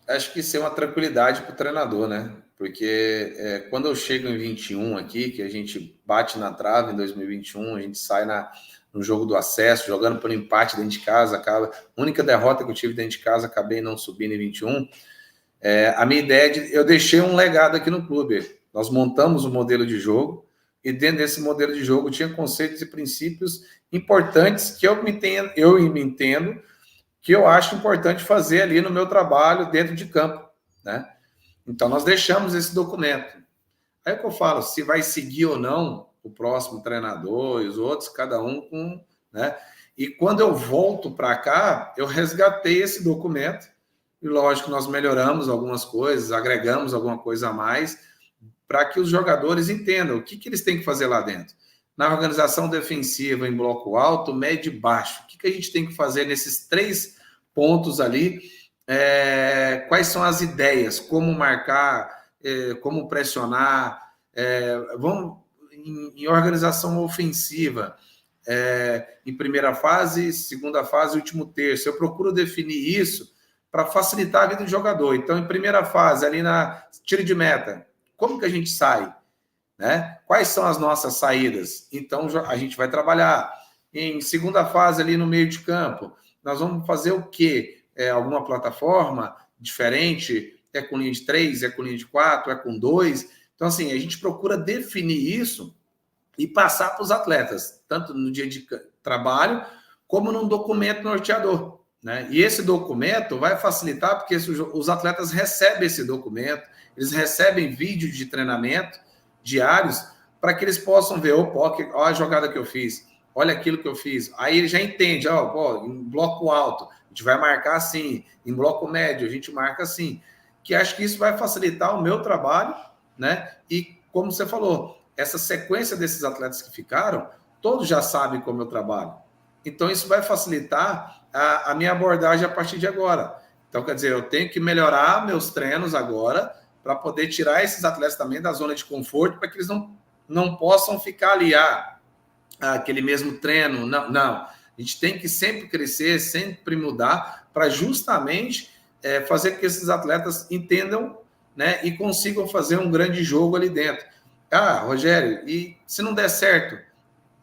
Acho que isso é uma tranquilidade para o treinador, né? Porque quando eu chego em 21 aqui, que a gente bate na trave em 2021, a gente sai no jogo do acesso, jogando por empate dentro de casa, a única derrota que eu tive dentro de casa, acabei não subindo em 21. A minha ideia eu deixei um legado aqui no clube. Nós montamos um modelo de jogo e dentro desse modelo de jogo tinha conceitos e princípios importantes que eu me entendo que eu acho importante fazer ali no meu trabalho dentro de campo, né? Então nós deixamos esse documento. Aí é que eu falo, se vai seguir ou não o próximo treinador e os outros, cada um com, né? E quando eu volto para cá, eu resgatei esse documento e lógico nós melhoramos algumas coisas, agregamos alguma coisa a mais para que os jogadores entendam o que eles têm que fazer lá dentro. Na organização defensiva em bloco alto, médio e baixo, o que a gente tem que fazer nesses 3 pontos ali? Quais são as ideias? Como marcar, como pressionar? Vamos em organização ofensiva, em primeira fase, segunda fase, último terço. Eu procuro definir isso para facilitar a vida do jogador. Então, em primeira fase, ali na tiro de meta, como que a gente sai? Né? Quais são as nossas saídas? Então, a gente vai trabalhar. Em segunda fase, ali no meio de campo, nós vamos fazer o quê? Alguma plataforma diferente? É com linha de 3, é com linha de 4, é com 2? Então, assim, a gente procura definir isso e passar para os atletas, tanto no dia de trabalho, como num documento norteador. Né? E esse documento vai facilitar, porque os atletas recebem esse documento, eles recebem vídeos de treinamento diários, para que eles possam ver, olha a jogada que eu fiz, olha aquilo que eu fiz. Aí ele já entende, em bloco alto, a gente vai marcar assim, em bloco médio, a gente marca assim. Que acho que isso vai facilitar o meu trabalho, né? E como você falou, essa sequência desses atletas que ficaram, todos já sabem como eu trabalho. Então, isso vai facilitar a minha abordagem a partir de agora. Então, quer dizer, eu tenho que melhorar meus treinos agora para poder tirar esses atletas também da zona de conforto, para que eles não possam ficar ali, aquele mesmo treino. Não. A gente tem que sempre crescer, sempre mudar, para justamente fazer com que esses atletas entendam, né, e consigam fazer um grande jogo ali dentro. Rogério, e se não der certo?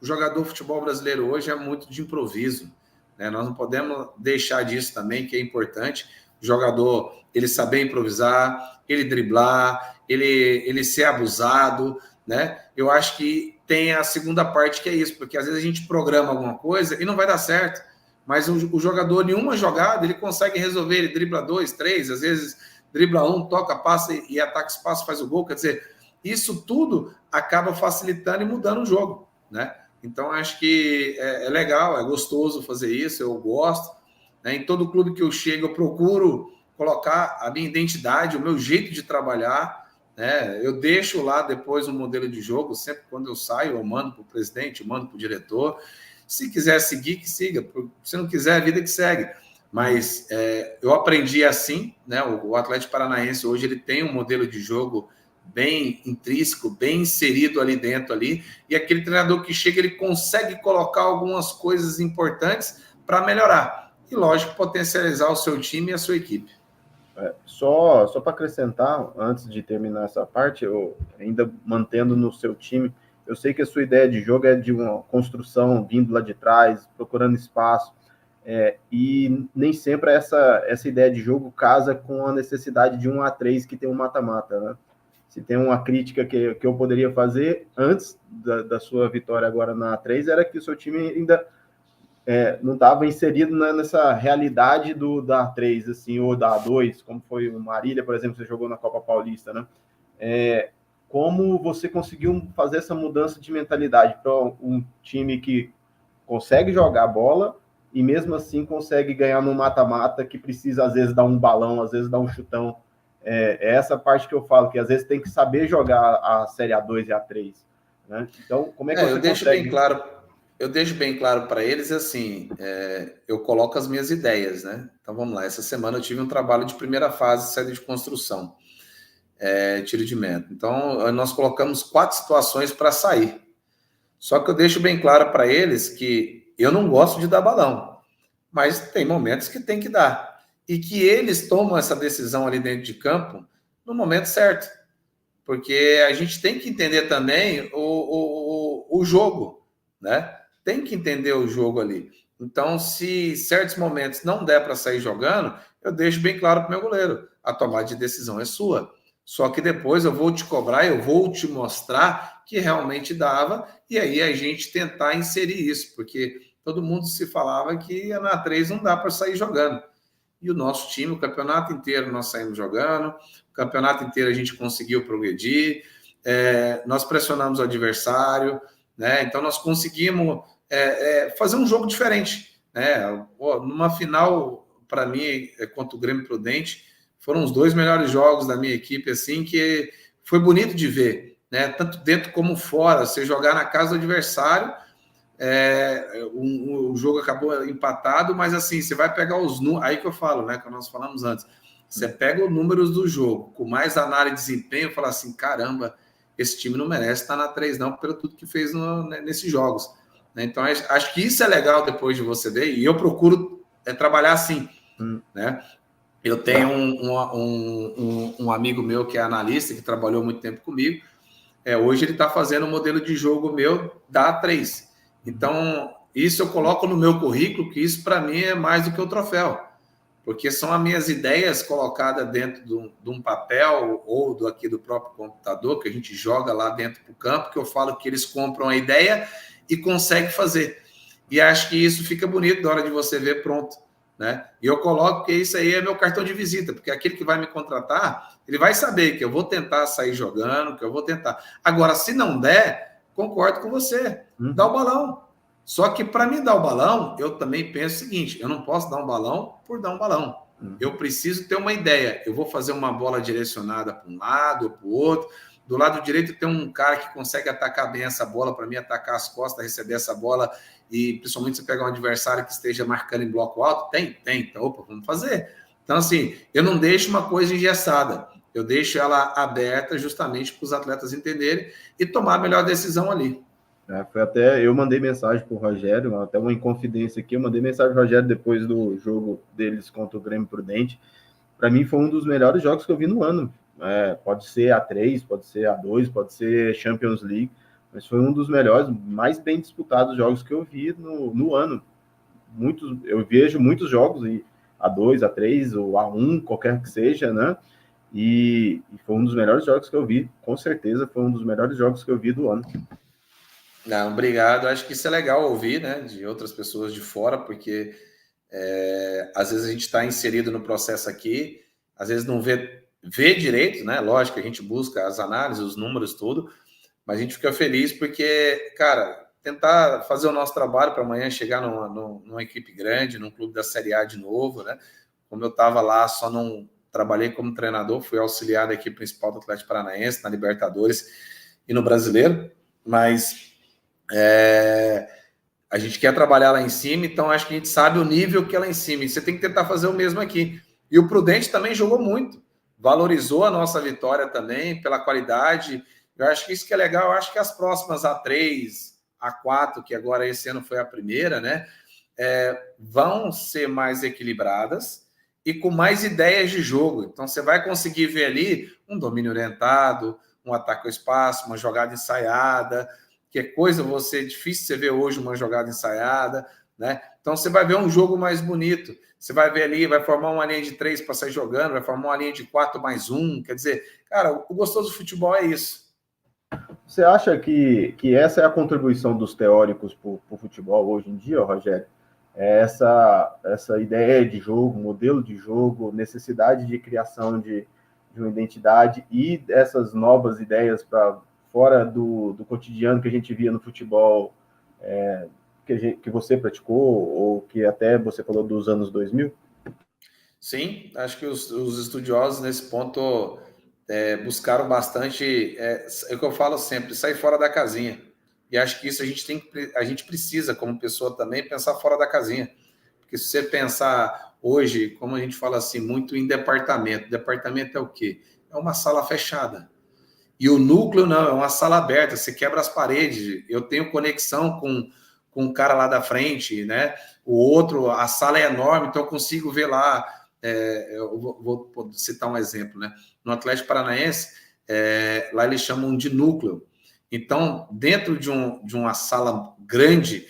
O jogador de futebol brasileiro hoje é muito de improviso, né? Nós não podemos deixar disso também, que é importante. O jogador, ele saber improvisar, ele driblar, ele ser abusado, né? Eu acho que tem a segunda parte que é isso, porque às vezes a gente programa alguma coisa e não vai dar certo, mas o jogador, em uma jogada, ele consegue resolver, ele dribla 2, 3, às vezes dribla 1, toca, passa e ataca espaço, faz o gol. Quer dizer, isso tudo acaba facilitando e mudando o jogo, né? Então, acho que é legal, é gostoso fazer isso, eu gosto. Né? Em todo clube que eu chego, eu procuro colocar a minha identidade, o meu jeito de trabalhar. Né? Eu deixo lá depois um modelo de jogo, sempre quando eu saio, eu mando para o presidente, eu mando para o diretor. Se quiser seguir, que siga. Se não quiser, a vida que segue. Mas eu aprendi assim, né? O Atlético Paranaense hoje ele tem um modelo de jogo bem intrínseco, bem inserido ali dentro, e aquele treinador que chega, ele consegue colocar algumas coisas importantes para melhorar. E, lógico, potencializar o seu time e a sua equipe. Só para acrescentar, antes de terminar essa parte, eu ainda mantendo no seu time, eu sei que a sua ideia de jogo é de uma construção vindo lá de trás, procurando espaço, e nem sempre essa ideia de jogo casa com a necessidade de 1-3 que tem um mata-mata, né? Se tem uma crítica que eu poderia fazer antes da sua vitória agora na A3, era que o seu time ainda não estava inserido nessa realidade da A3, assim, ou da A2, como foi o Marília, por exemplo, você jogou na Copa Paulista, né? Como você conseguiu fazer essa mudança de mentalidade para um time que consegue jogar bola e mesmo assim consegue ganhar no mata-mata, que precisa às vezes dar um balão, às vezes dar um chutão? É essa parte que eu falo, que às vezes tem que saber jogar a Série A2 e A3. Né? Então, como é que você consegue... Eu deixo bem claro para eles, assim, eu coloco as minhas ideias, né? Então, vamos lá. Essa semana eu tive um trabalho de primeira fase, série de construção, tiro de meta. Então, nós colocamos 4 situações para sair. Só que eu deixo bem claro para eles que eu não gosto de dar balão, mas tem momentos que tem que dar. E que eles tomam essa decisão ali dentro de campo no momento certo. Porque a gente tem que entender também o jogo, né? Tem que entender o jogo ali. Então, se certos momentos não der para sair jogando, eu deixo bem claro para o meu goleiro. A tomada de decisão é sua. Só que depois eu vou te cobrar, eu vou te mostrar que realmente dava, e aí a gente tentar inserir isso, porque todo mundo se falava que na A3 não dá para sair jogando. E o nosso time, o campeonato inteiro nós saímos jogando, o campeonato inteiro a gente conseguiu progredir, nós pressionamos o adversário, né? Então nós conseguimos fazer um jogo diferente. Né? Numa final, para mim, contra o Grêmio Prudente, foram os 2 melhores jogos da minha equipe, assim, que foi bonito de ver, né? Tanto dentro como fora, você jogar na casa do adversário. O jogo acabou empatado, mas assim, você vai pegar os números, aí que eu falo, né, que nós falamos antes, você pega os números do jogo, com mais análise de desempenho, fala assim, caramba, esse time não merece estar na 3 não, pelo tudo que fez nesses jogos. Então, acho que isso é legal depois de você ver, e eu procuro trabalhar assim, né? Eu tenho um amigo meu que é analista, que trabalhou muito tempo comigo. Hoje ele está fazendo um modelo de jogo meu da A3. Então, isso eu coloco no meu currículo, que isso para mim é mais do que o troféu. Porque são as minhas ideias colocadas dentro de um papel ou aqui do próprio computador, que a gente joga lá dentro do campo, que eu falo que eles compram a ideia e conseguem fazer. E acho que isso fica bonito na hora de você ver pronto, né? E eu coloco que isso aí é meu cartão de visita, porque aquele que vai me contratar, ele vai saber que eu vou tentar sair jogando, que eu vou tentar. Agora, se não der, concordo com você, dá o balão. Só que para mim dar o balão, eu também penso o seguinte, eu não posso dar um balão por dar um balão. Eu preciso ter uma ideia. Eu vou fazer uma bola direcionada para um lado ou para o outro. Do lado direito tem um cara que consegue atacar bem essa bola, para mim atacar as costas, receber essa bola, e principalmente se pegar um adversário que esteja marcando em bloco alto, tem. Então, opa, vamos fazer. Então, assim, eu não deixo uma coisa engessada. Eu deixo ela aberta justamente para os atletas entenderem e tomar a melhor decisão ali. Foi até, eu mandei mensagem para o Rogério, até uma inconfidência aqui, eu mandei mensagem para o Rogério depois do jogo deles contra o Grêmio Prudente. Para mim foi um dos melhores jogos que eu vi no ano. Pode ser A3, pode ser A2, pode ser Champions League, mas foi um dos melhores, mais bem disputados jogos que eu vi no ano. Eu vejo muitos jogos, A2, A3, ou A1, qualquer que seja, né? E foi um dos melhores jogos que eu vi, com certeza foi um dos melhores jogos que eu vi do ano. Não, obrigado. Acho que isso é legal ouvir, né, de outras pessoas de fora, porque às vezes a gente está inserido no processo aqui, às vezes não vê direito, né? Lógico que a gente busca as análises, os números, tudo, mas a gente fica feliz porque, cara, tentar fazer o nosso trabalho para amanhã chegar numa equipe grande, num clube da Série A de novo, né? Como eu estava lá, só não trabalhei como treinador, fui auxiliar da equipe principal do Atlético Paranaense, na Libertadores e no Brasileiro, mas a gente quer trabalhar lá em cima, então acho que a gente sabe o nível que é lá em cima, e você tem que tentar fazer o mesmo aqui. E o Prudente também jogou muito, valorizou a nossa vitória também, pela qualidade. Eu acho que isso que é legal, eu acho que as próximas A3, A4, que agora esse ano foi a primeira, né, vão ser mais equilibradas e com mais ideias de jogo. Então você vai conseguir ver ali um domínio orientado, um ataque ao espaço, uma jogada ensaiada, que é coisa difícil você ver hoje uma jogada ensaiada, né? Então você vai ver um jogo mais bonito. Você vai ver ali, vai formar uma linha de 3 para sair jogando, vai formar uma linha de 4+1. Quer dizer, cara, o gostoso do futebol é isso. Você acha que essa é a contribuição dos teóricos para o futebol hoje em dia, Rogério? Essa ideia de jogo, modelo de jogo, necessidade de criação de uma identidade e essas novas ideias para fora do cotidiano que a gente via no futebol, que você praticou, ou que até você falou dos anos 2000? Sim, acho que os estudiosos nesse ponto buscaram bastante, é o que eu falo sempre, sair fora da casinha. E acho que isso a gente precisa, como pessoa também, pensar fora da casinha. Porque se você pensar hoje, como a gente fala assim, muito em departamento é o quê? É uma sala fechada. E o núcleo não, é uma sala aberta, você quebra as paredes, eu tenho conexão com o cara lá da frente, né? O outro, a sala é enorme, então eu consigo ver lá, eu vou citar um exemplo, né? No Atlético Paranaense, lá eles chamam de núcleo. Então, dentro de uma sala grande,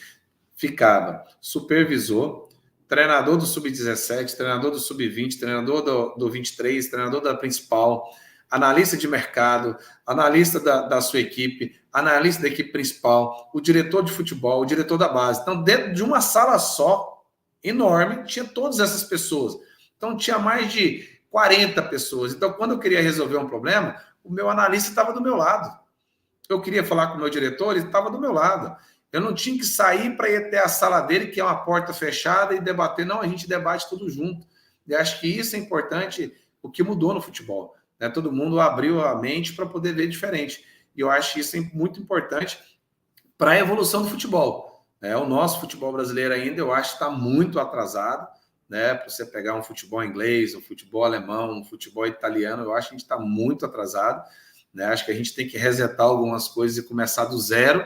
ficava supervisor, treinador do Sub-17, treinador do Sub-20, treinador do 23, treinador da principal, analista de mercado, analista da sua equipe, analista da equipe principal, o diretor de futebol, o diretor da base. Então, dentro de uma sala só, enorme, tinha todas essas pessoas. Então, tinha mais de 40 pessoas. Então, quando eu queria resolver um problema, o meu analista estava do meu lado. Eu queria falar com o meu diretor, ele estava do meu lado. Eu não tinha que sair para ir até a sala dele, que é uma porta fechada, e debater. Não, a gente debate tudo junto. E acho que isso é importante, o que mudou no futebol. Né? Todo mundo abriu a mente para poder ver diferente. E eu acho que isso é muito importante para a evolução do futebol. O nosso futebol brasileiro ainda, eu acho que está muito atrasado. Né? Para você pegar um futebol inglês, um futebol alemão, um futebol italiano, eu acho que a gente está muito atrasado. Né? Acho que a gente tem que resetar algumas coisas e começar do zero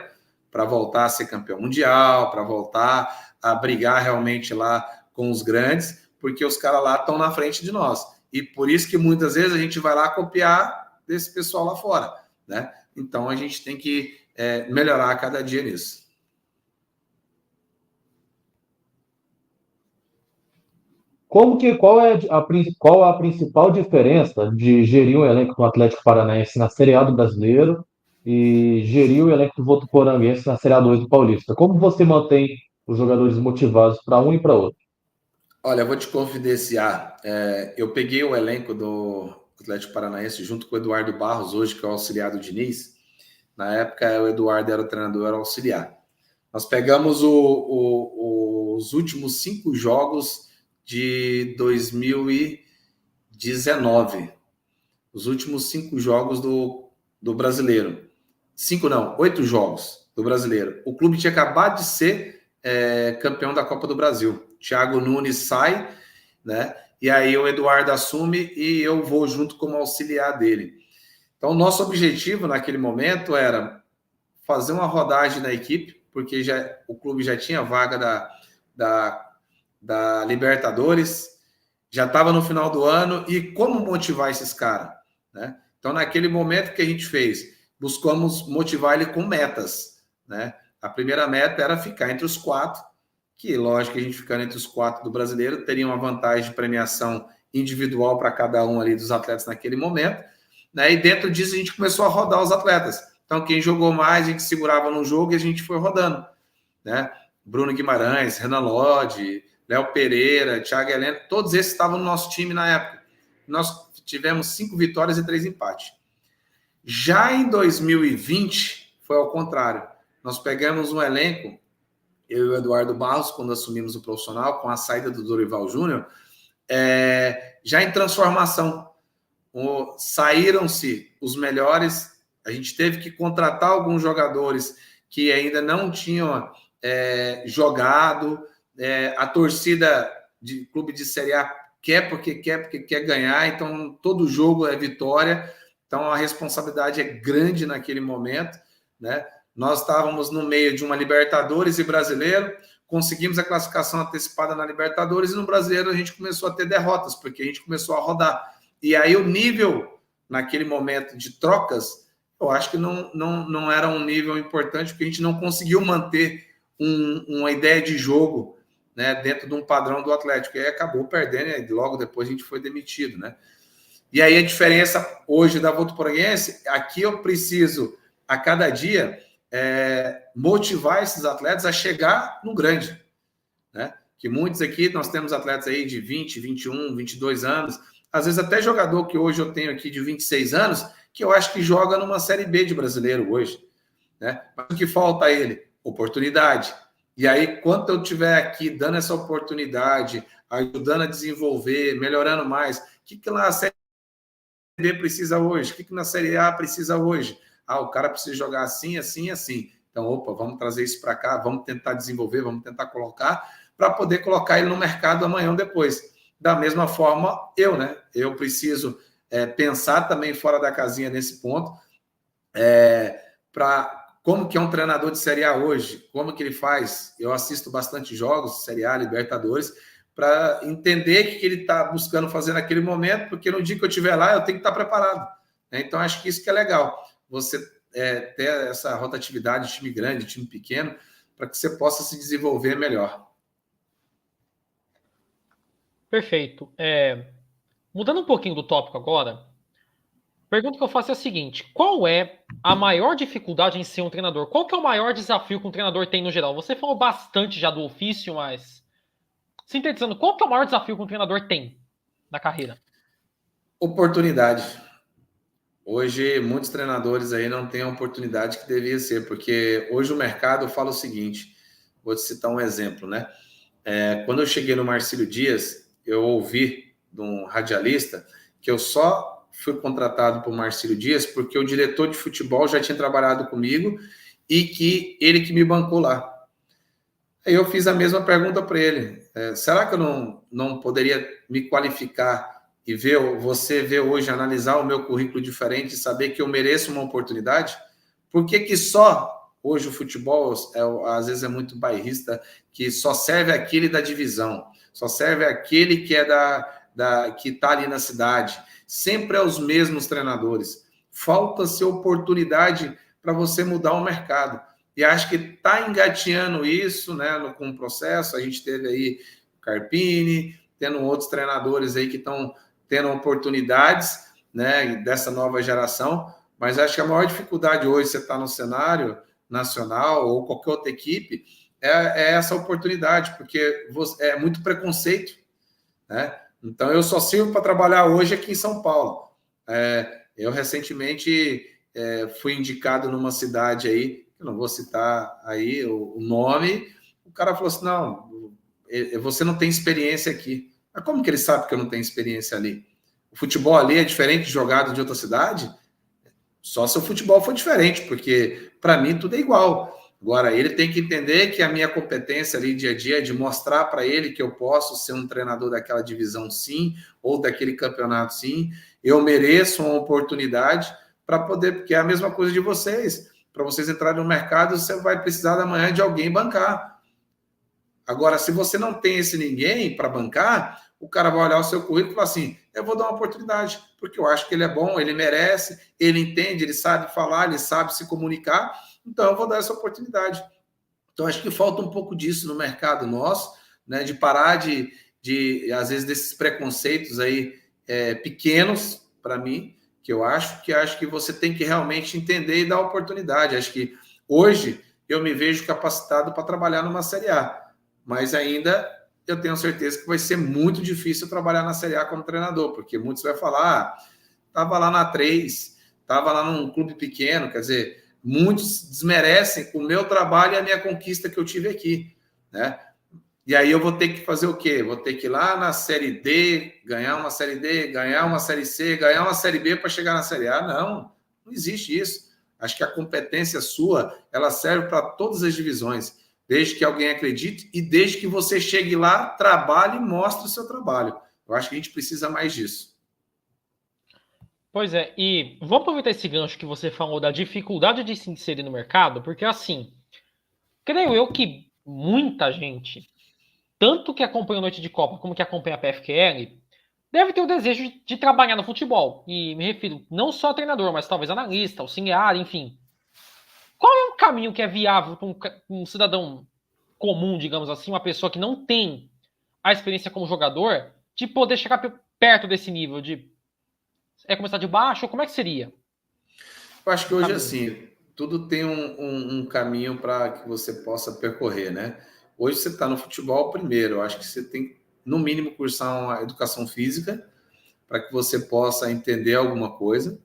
para voltar a ser campeão mundial, para voltar a brigar realmente lá com os grandes, porque os caras lá estão na frente de nós. E por isso que muitas vezes a gente vai lá copiar desse pessoal lá fora, né? Então a gente tem que melhorar a cada dia nisso. Qual a principal diferença de gerir o elenco do Atlético Paranaense na Série A do Brasileiro e gerir o elenco do Votuporanguense na Série A2 do Paulista? Como você mantém os jogadores motivados para um e para outro? Olha, eu vou te confidenciar. Eu peguei o elenco do Atlético Paranaense junto com o Eduardo Barros, hoje, que é o auxiliar do Diniz. Na época, o Eduardo era o treinador, era o auxiliar. Nós pegamos os últimos 5 jogos de 2019. Os últimos 5 jogos do Brasileiro. 5 não, 8 jogos do Brasileiro. O clube tinha acabado de ser campeão da Copa do Brasil. Thiago Nunes sai, né? E aí o Eduardo assume e eu vou junto como auxiliar dele. Então, o nosso objetivo naquele momento era fazer uma rodagem na equipe, porque o clube já tinha vaga da Libertadores, já estava no final do ano, e como motivar esses caras, né? Então, naquele momento que a gente fez, buscamos motivar ele com metas, né? A primeira meta era ficar entre os 4, que lógico que a gente ficando entre os 4 do Brasileiro teria uma vantagem de premiação individual para cada um ali dos atletas naquele momento, né? E dentro disso a gente começou a rodar os atletas. Então, quem jogou mais, a gente segurava no jogo e a gente foi rodando, né? Bruno Guimarães, Renan Lodge, Léo Pereira, Thiago Heleno, todos esses estavam no nosso time na época. Nós tivemos 5 vitórias e 3 empates. Já em 2020, foi ao contrário. Nós pegamos um elenco, eu e o Eduardo Barros, quando assumimos o profissional, com a saída do Dorival Júnior, já em transformação. Saíram-se os melhores, a gente teve que contratar alguns jogadores que ainda não tinham jogado, a torcida de clube de Série A quer porque quer ganhar, então todo jogo é vitória, então a responsabilidade é grande naquele momento, né? Nós estávamos no meio de uma Libertadores e Brasileiro, conseguimos a classificação antecipada na Libertadores e no Brasileiro a gente começou a ter derrotas, porque a gente começou a rodar. E aí o nível, naquele momento de trocas, eu acho que não era um nível importante, porque a gente não conseguiu manter uma ideia de jogo, né, dentro de um padrão do Atlético. E aí acabou perdendo, e logo depois a gente foi demitido, né? E aí a diferença hoje da Votuporanguense, aqui eu preciso, a cada dia, motivar esses atletas a chegar no grande, né? Que muitos aqui, nós temos atletas aí de 20, 21, 22 anos, às vezes até jogador que hoje eu tenho aqui de 26 anos, que eu acho que joga numa Série B de brasileiro hoje, né? Mas o que falta a ele? Oportunidade. E aí, quando eu estiver aqui dando essa oportunidade, ajudando a desenvolver, melhorando mais, o que na Série B precisa hoje? O que na Série A precisa hoje? O cara precisa jogar assim, assim, assim. Então, vamos trazer isso para cá, vamos tentar desenvolver, vamos tentar colocar, para poder colocar ele no mercado amanhã ou depois. Da mesma forma, né? Eu preciso pensar também fora da casinha nesse ponto, para como que é um treinador de Série A hoje, como que ele faz. Eu assisto bastante jogos, Série A, Libertadores, para entender o que ele está buscando fazer naquele momento, porque no dia que eu estiver lá, eu tenho que estar preparado, né? Então, acho que isso que é legal, você ter essa rotatividade, time grande, time pequeno, para que você possa se desenvolver melhor. Perfeito. Mudando um pouquinho do tópico agora, a pergunta que eu faço é a seguinte: qual é a maior dificuldade em ser um treinador? Qual que é o maior desafio que um treinador tem no geral? Você falou bastante já do ofício, mas sintetizando, qual que é o maior desafio que um treinador tem na carreira? Oportunidade. Hoje, muitos treinadores aí não têm a oportunidade que devia ser, porque hoje o mercado fala o seguinte, vou te citar um exemplo, né? Quando eu cheguei no Marcílio Dias, eu ouvi de um radialista que eu só fui contratado por Marcílio Dias porque o diretor de futebol já tinha trabalhado comigo e que ele que me bancou lá. Aí eu fiz a mesma pergunta para ele. Será que eu não poderia me qualificar e você ver hoje, analisar o meu currículo diferente e saber que eu mereço uma oportunidade? Por que só hoje o futebol, às vezes, é muito bairrista, que só serve aquele da divisão, só serve aquele que é que está ali na cidade. Sempre é os mesmos treinadores. Falta-se oportunidade para você mudar o mercado. E acho que está engateando isso, né, com o processo. A gente teve aí o Carpini, tendo outros treinadores aí que estão tendo oportunidades, né, dessa nova geração. Mas acho que a maior dificuldade hoje, você está no cenário nacional ou qualquer outra equipe, é essa oportunidade, porque é muito preconceito, né? Então, eu só sirvo para trabalhar hoje aqui em São Paulo. Eu recentemente fui indicado numa cidade aí, eu não vou citar aí o nome, o cara falou assim, não, você não tem experiência aqui. Mas como que ele sabe que eu não tenho experiência ali? O futebol ali é diferente de jogado de outra cidade? Só se o futebol for diferente, porque para mim tudo é igual. Agora, ele tem que entender que a minha competência ali dia a dia é de mostrar para ele que eu posso ser um treinador daquela divisão sim, ou daquele campeonato sim. Eu mereço uma oportunidade para poder, porque é a mesma coisa de vocês. Para vocês entrarem no mercado, você vai precisar da manhã de alguém bancar. Agora, se você não tem esse ninguém para bancar, o cara vai olhar o seu currículo e falar assim, eu vou dar uma oportunidade, porque eu acho que ele é bom, ele merece, ele entende, ele sabe falar, ele sabe se comunicar, então eu vou dar essa oportunidade. Então, acho que falta um pouco disso no mercado nosso, né, de parar de às vezes, desses preconceitos aí pequenos, para mim, que eu acho que você tem que realmente entender e dar oportunidade. Acho que hoje eu me vejo capacitado para trabalhar numa Série A, mas ainda eu tenho certeza que vai ser muito difícil trabalhar na Série A como treinador, porque muitos vão falar, estava lá na 3, estava lá num clube pequeno, quer dizer, muitos desmerecem o meu trabalho e a minha conquista que eu tive aqui, né? E aí eu vou ter que fazer o quê? Vou ter que ir lá na Série D, ganhar uma Série D, ganhar uma Série C, ganhar uma Série B para chegar na Série A? Não existe isso. Acho que a competência sua, ela serve para todas as divisões, desde que alguém acredite e desde que você chegue lá, trabalhe e mostre o seu trabalho. Eu acho que a gente precisa mais disso. Pois é, e vou aproveitar esse gancho que você falou da dificuldade de se inserir no mercado, porque assim, creio eu que muita gente, tanto que acompanha a Noite de Copa como que acompanha a PFQL, deve ter o desejo de trabalhar no futebol. E me refiro não só a treinador, mas talvez analista, auxiliar, enfim. Qual é o caminho que é viável para um cidadão comum, digamos assim, uma pessoa que não tem a experiência como jogador, de poder chegar perto desse nível de começar de baixo? Como é que seria? Eu acho que hoje, assim, tudo tem um caminho para que você possa percorrer, né? Hoje você está no futebol primeiro. Eu acho que você tem, no mínimo, cursar uma educação física para que você possa entender alguma coisa,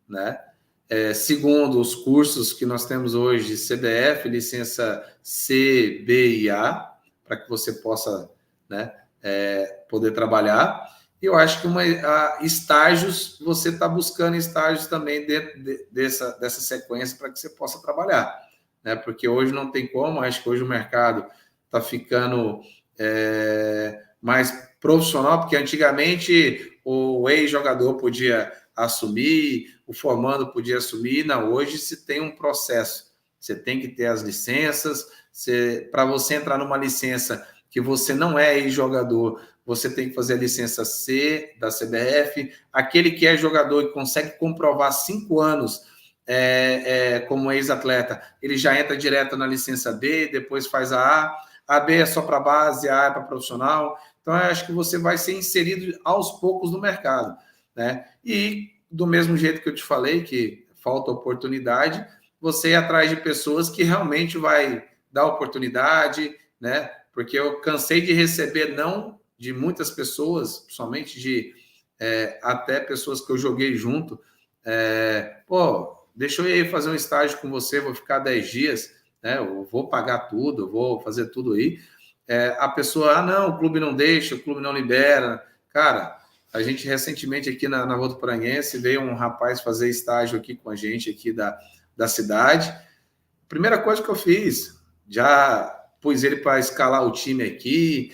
né? Segundo, os cursos que nós temos hoje, CBF, licença C, B e A, para que você possa, né, poder trabalhar. E eu acho que estágios, você está buscando estágios também dentro dessa sequência para que você possa trabalhar, né? Porque hoje não tem como, acho que hoje o mercado está ficando mais profissional, porque antigamente o ex-jogador podia assumir, o formando podia assumir. Não, hoje se tem um processo, você tem que ter as licenças, para você entrar numa licença que você não é ex-jogador, você tem que fazer a licença C da CBF, aquele que é jogador e consegue comprovar 5 anos como ex-atleta, ele já entra direto na licença B, depois faz a B é só para base, a A é para profissional. Então, eu acho que você vai ser inserido aos poucos no mercado, né? E do mesmo jeito que eu te falei, que falta oportunidade, você ir atrás de pessoas que realmente vai dar oportunidade, né? Porque eu cansei de receber não de muitas pessoas, principalmente de até pessoas que eu joguei junto, deixa eu ir fazer um estágio com você, vou ficar 10 dias, né? Eu vou pagar tudo, eu vou fazer tudo aí. A pessoa, não, o clube não deixa, o clube não libera. Cara, a gente recentemente aqui na Votuporanguense veio um rapaz fazer estágio aqui com a gente aqui da cidade. Primeira coisa que eu fiz, já pus ele para escalar o time aqui,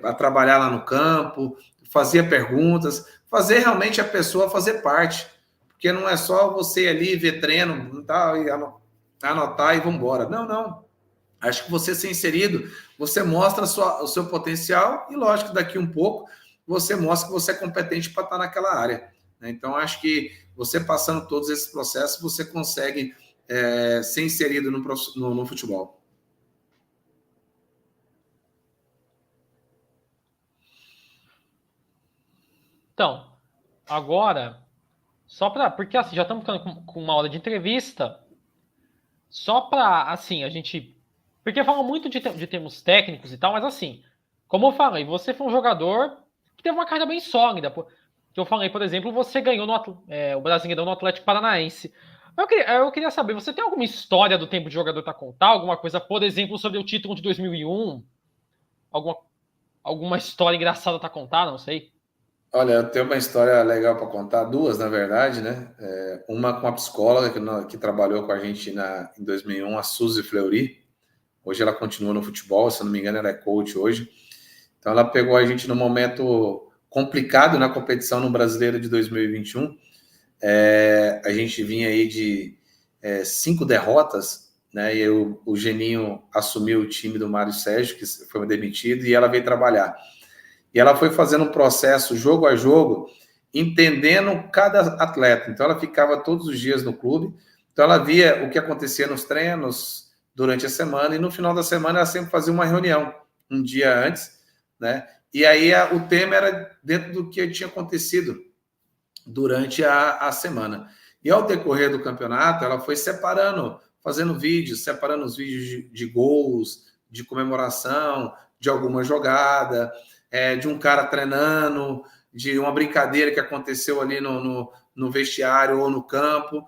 a trabalhar lá no campo, fazia perguntas, fazer realmente a pessoa fazer parte, porque não é só você ali ver treino e anotar e vamos embora. Não. Acho que você ser inserido, você mostra o seu potencial e, lógico, daqui um pouco, você mostra que você é competente para estar naquela área. Né? Então, acho que você passando todos esses processos, você consegue ser inserido no futebol. Então, agora, só para... Porque assim, já estamos ficando com uma hora de entrevista. Só para, assim, a gente... Porque falam muito de termos técnicos e tal, mas assim, como eu falei, você foi um jogador que teve uma carreira bem sólida. Que eu falei, por exemplo, você ganhou o Brasileirão no Atlético Paranaense. Eu queria saber, você tem alguma história do tempo de jogador para contar? Alguma coisa, por exemplo, sobre o título de 2001? Alguma história engraçada para contar? Não sei. Olha, eu tenho uma história legal para contar, duas, na verdade, né? Uma com a psicóloga que trabalhou com a gente em 2001, a Suzy Fleury. Hoje ela continua no futebol, se eu não me engano, ela é coach hoje. Então, ela pegou a gente num momento complicado na competição no Brasileiro de 2021. A gente vinha aí de 5 derrotas, né? E o Geninho assumiu o time do Mário Sérgio, que foi demitido, e ela veio trabalhar. E ela foi fazendo um processo jogo a jogo, entendendo cada atleta. Então, ela ficava todos os dias no clube. Então, ela via o que acontecia nos treinos durante a semana. E no final da semana, ela sempre fazia uma reunião, um dia antes, né? E aí, o tema era dentro do que tinha acontecido durante a semana. E ao decorrer do campeonato, ela foi separando, fazendo vídeos, separando os vídeos de gols, de comemoração, de alguma jogada, de um cara treinando, de uma brincadeira que aconteceu ali no vestiário ou no campo.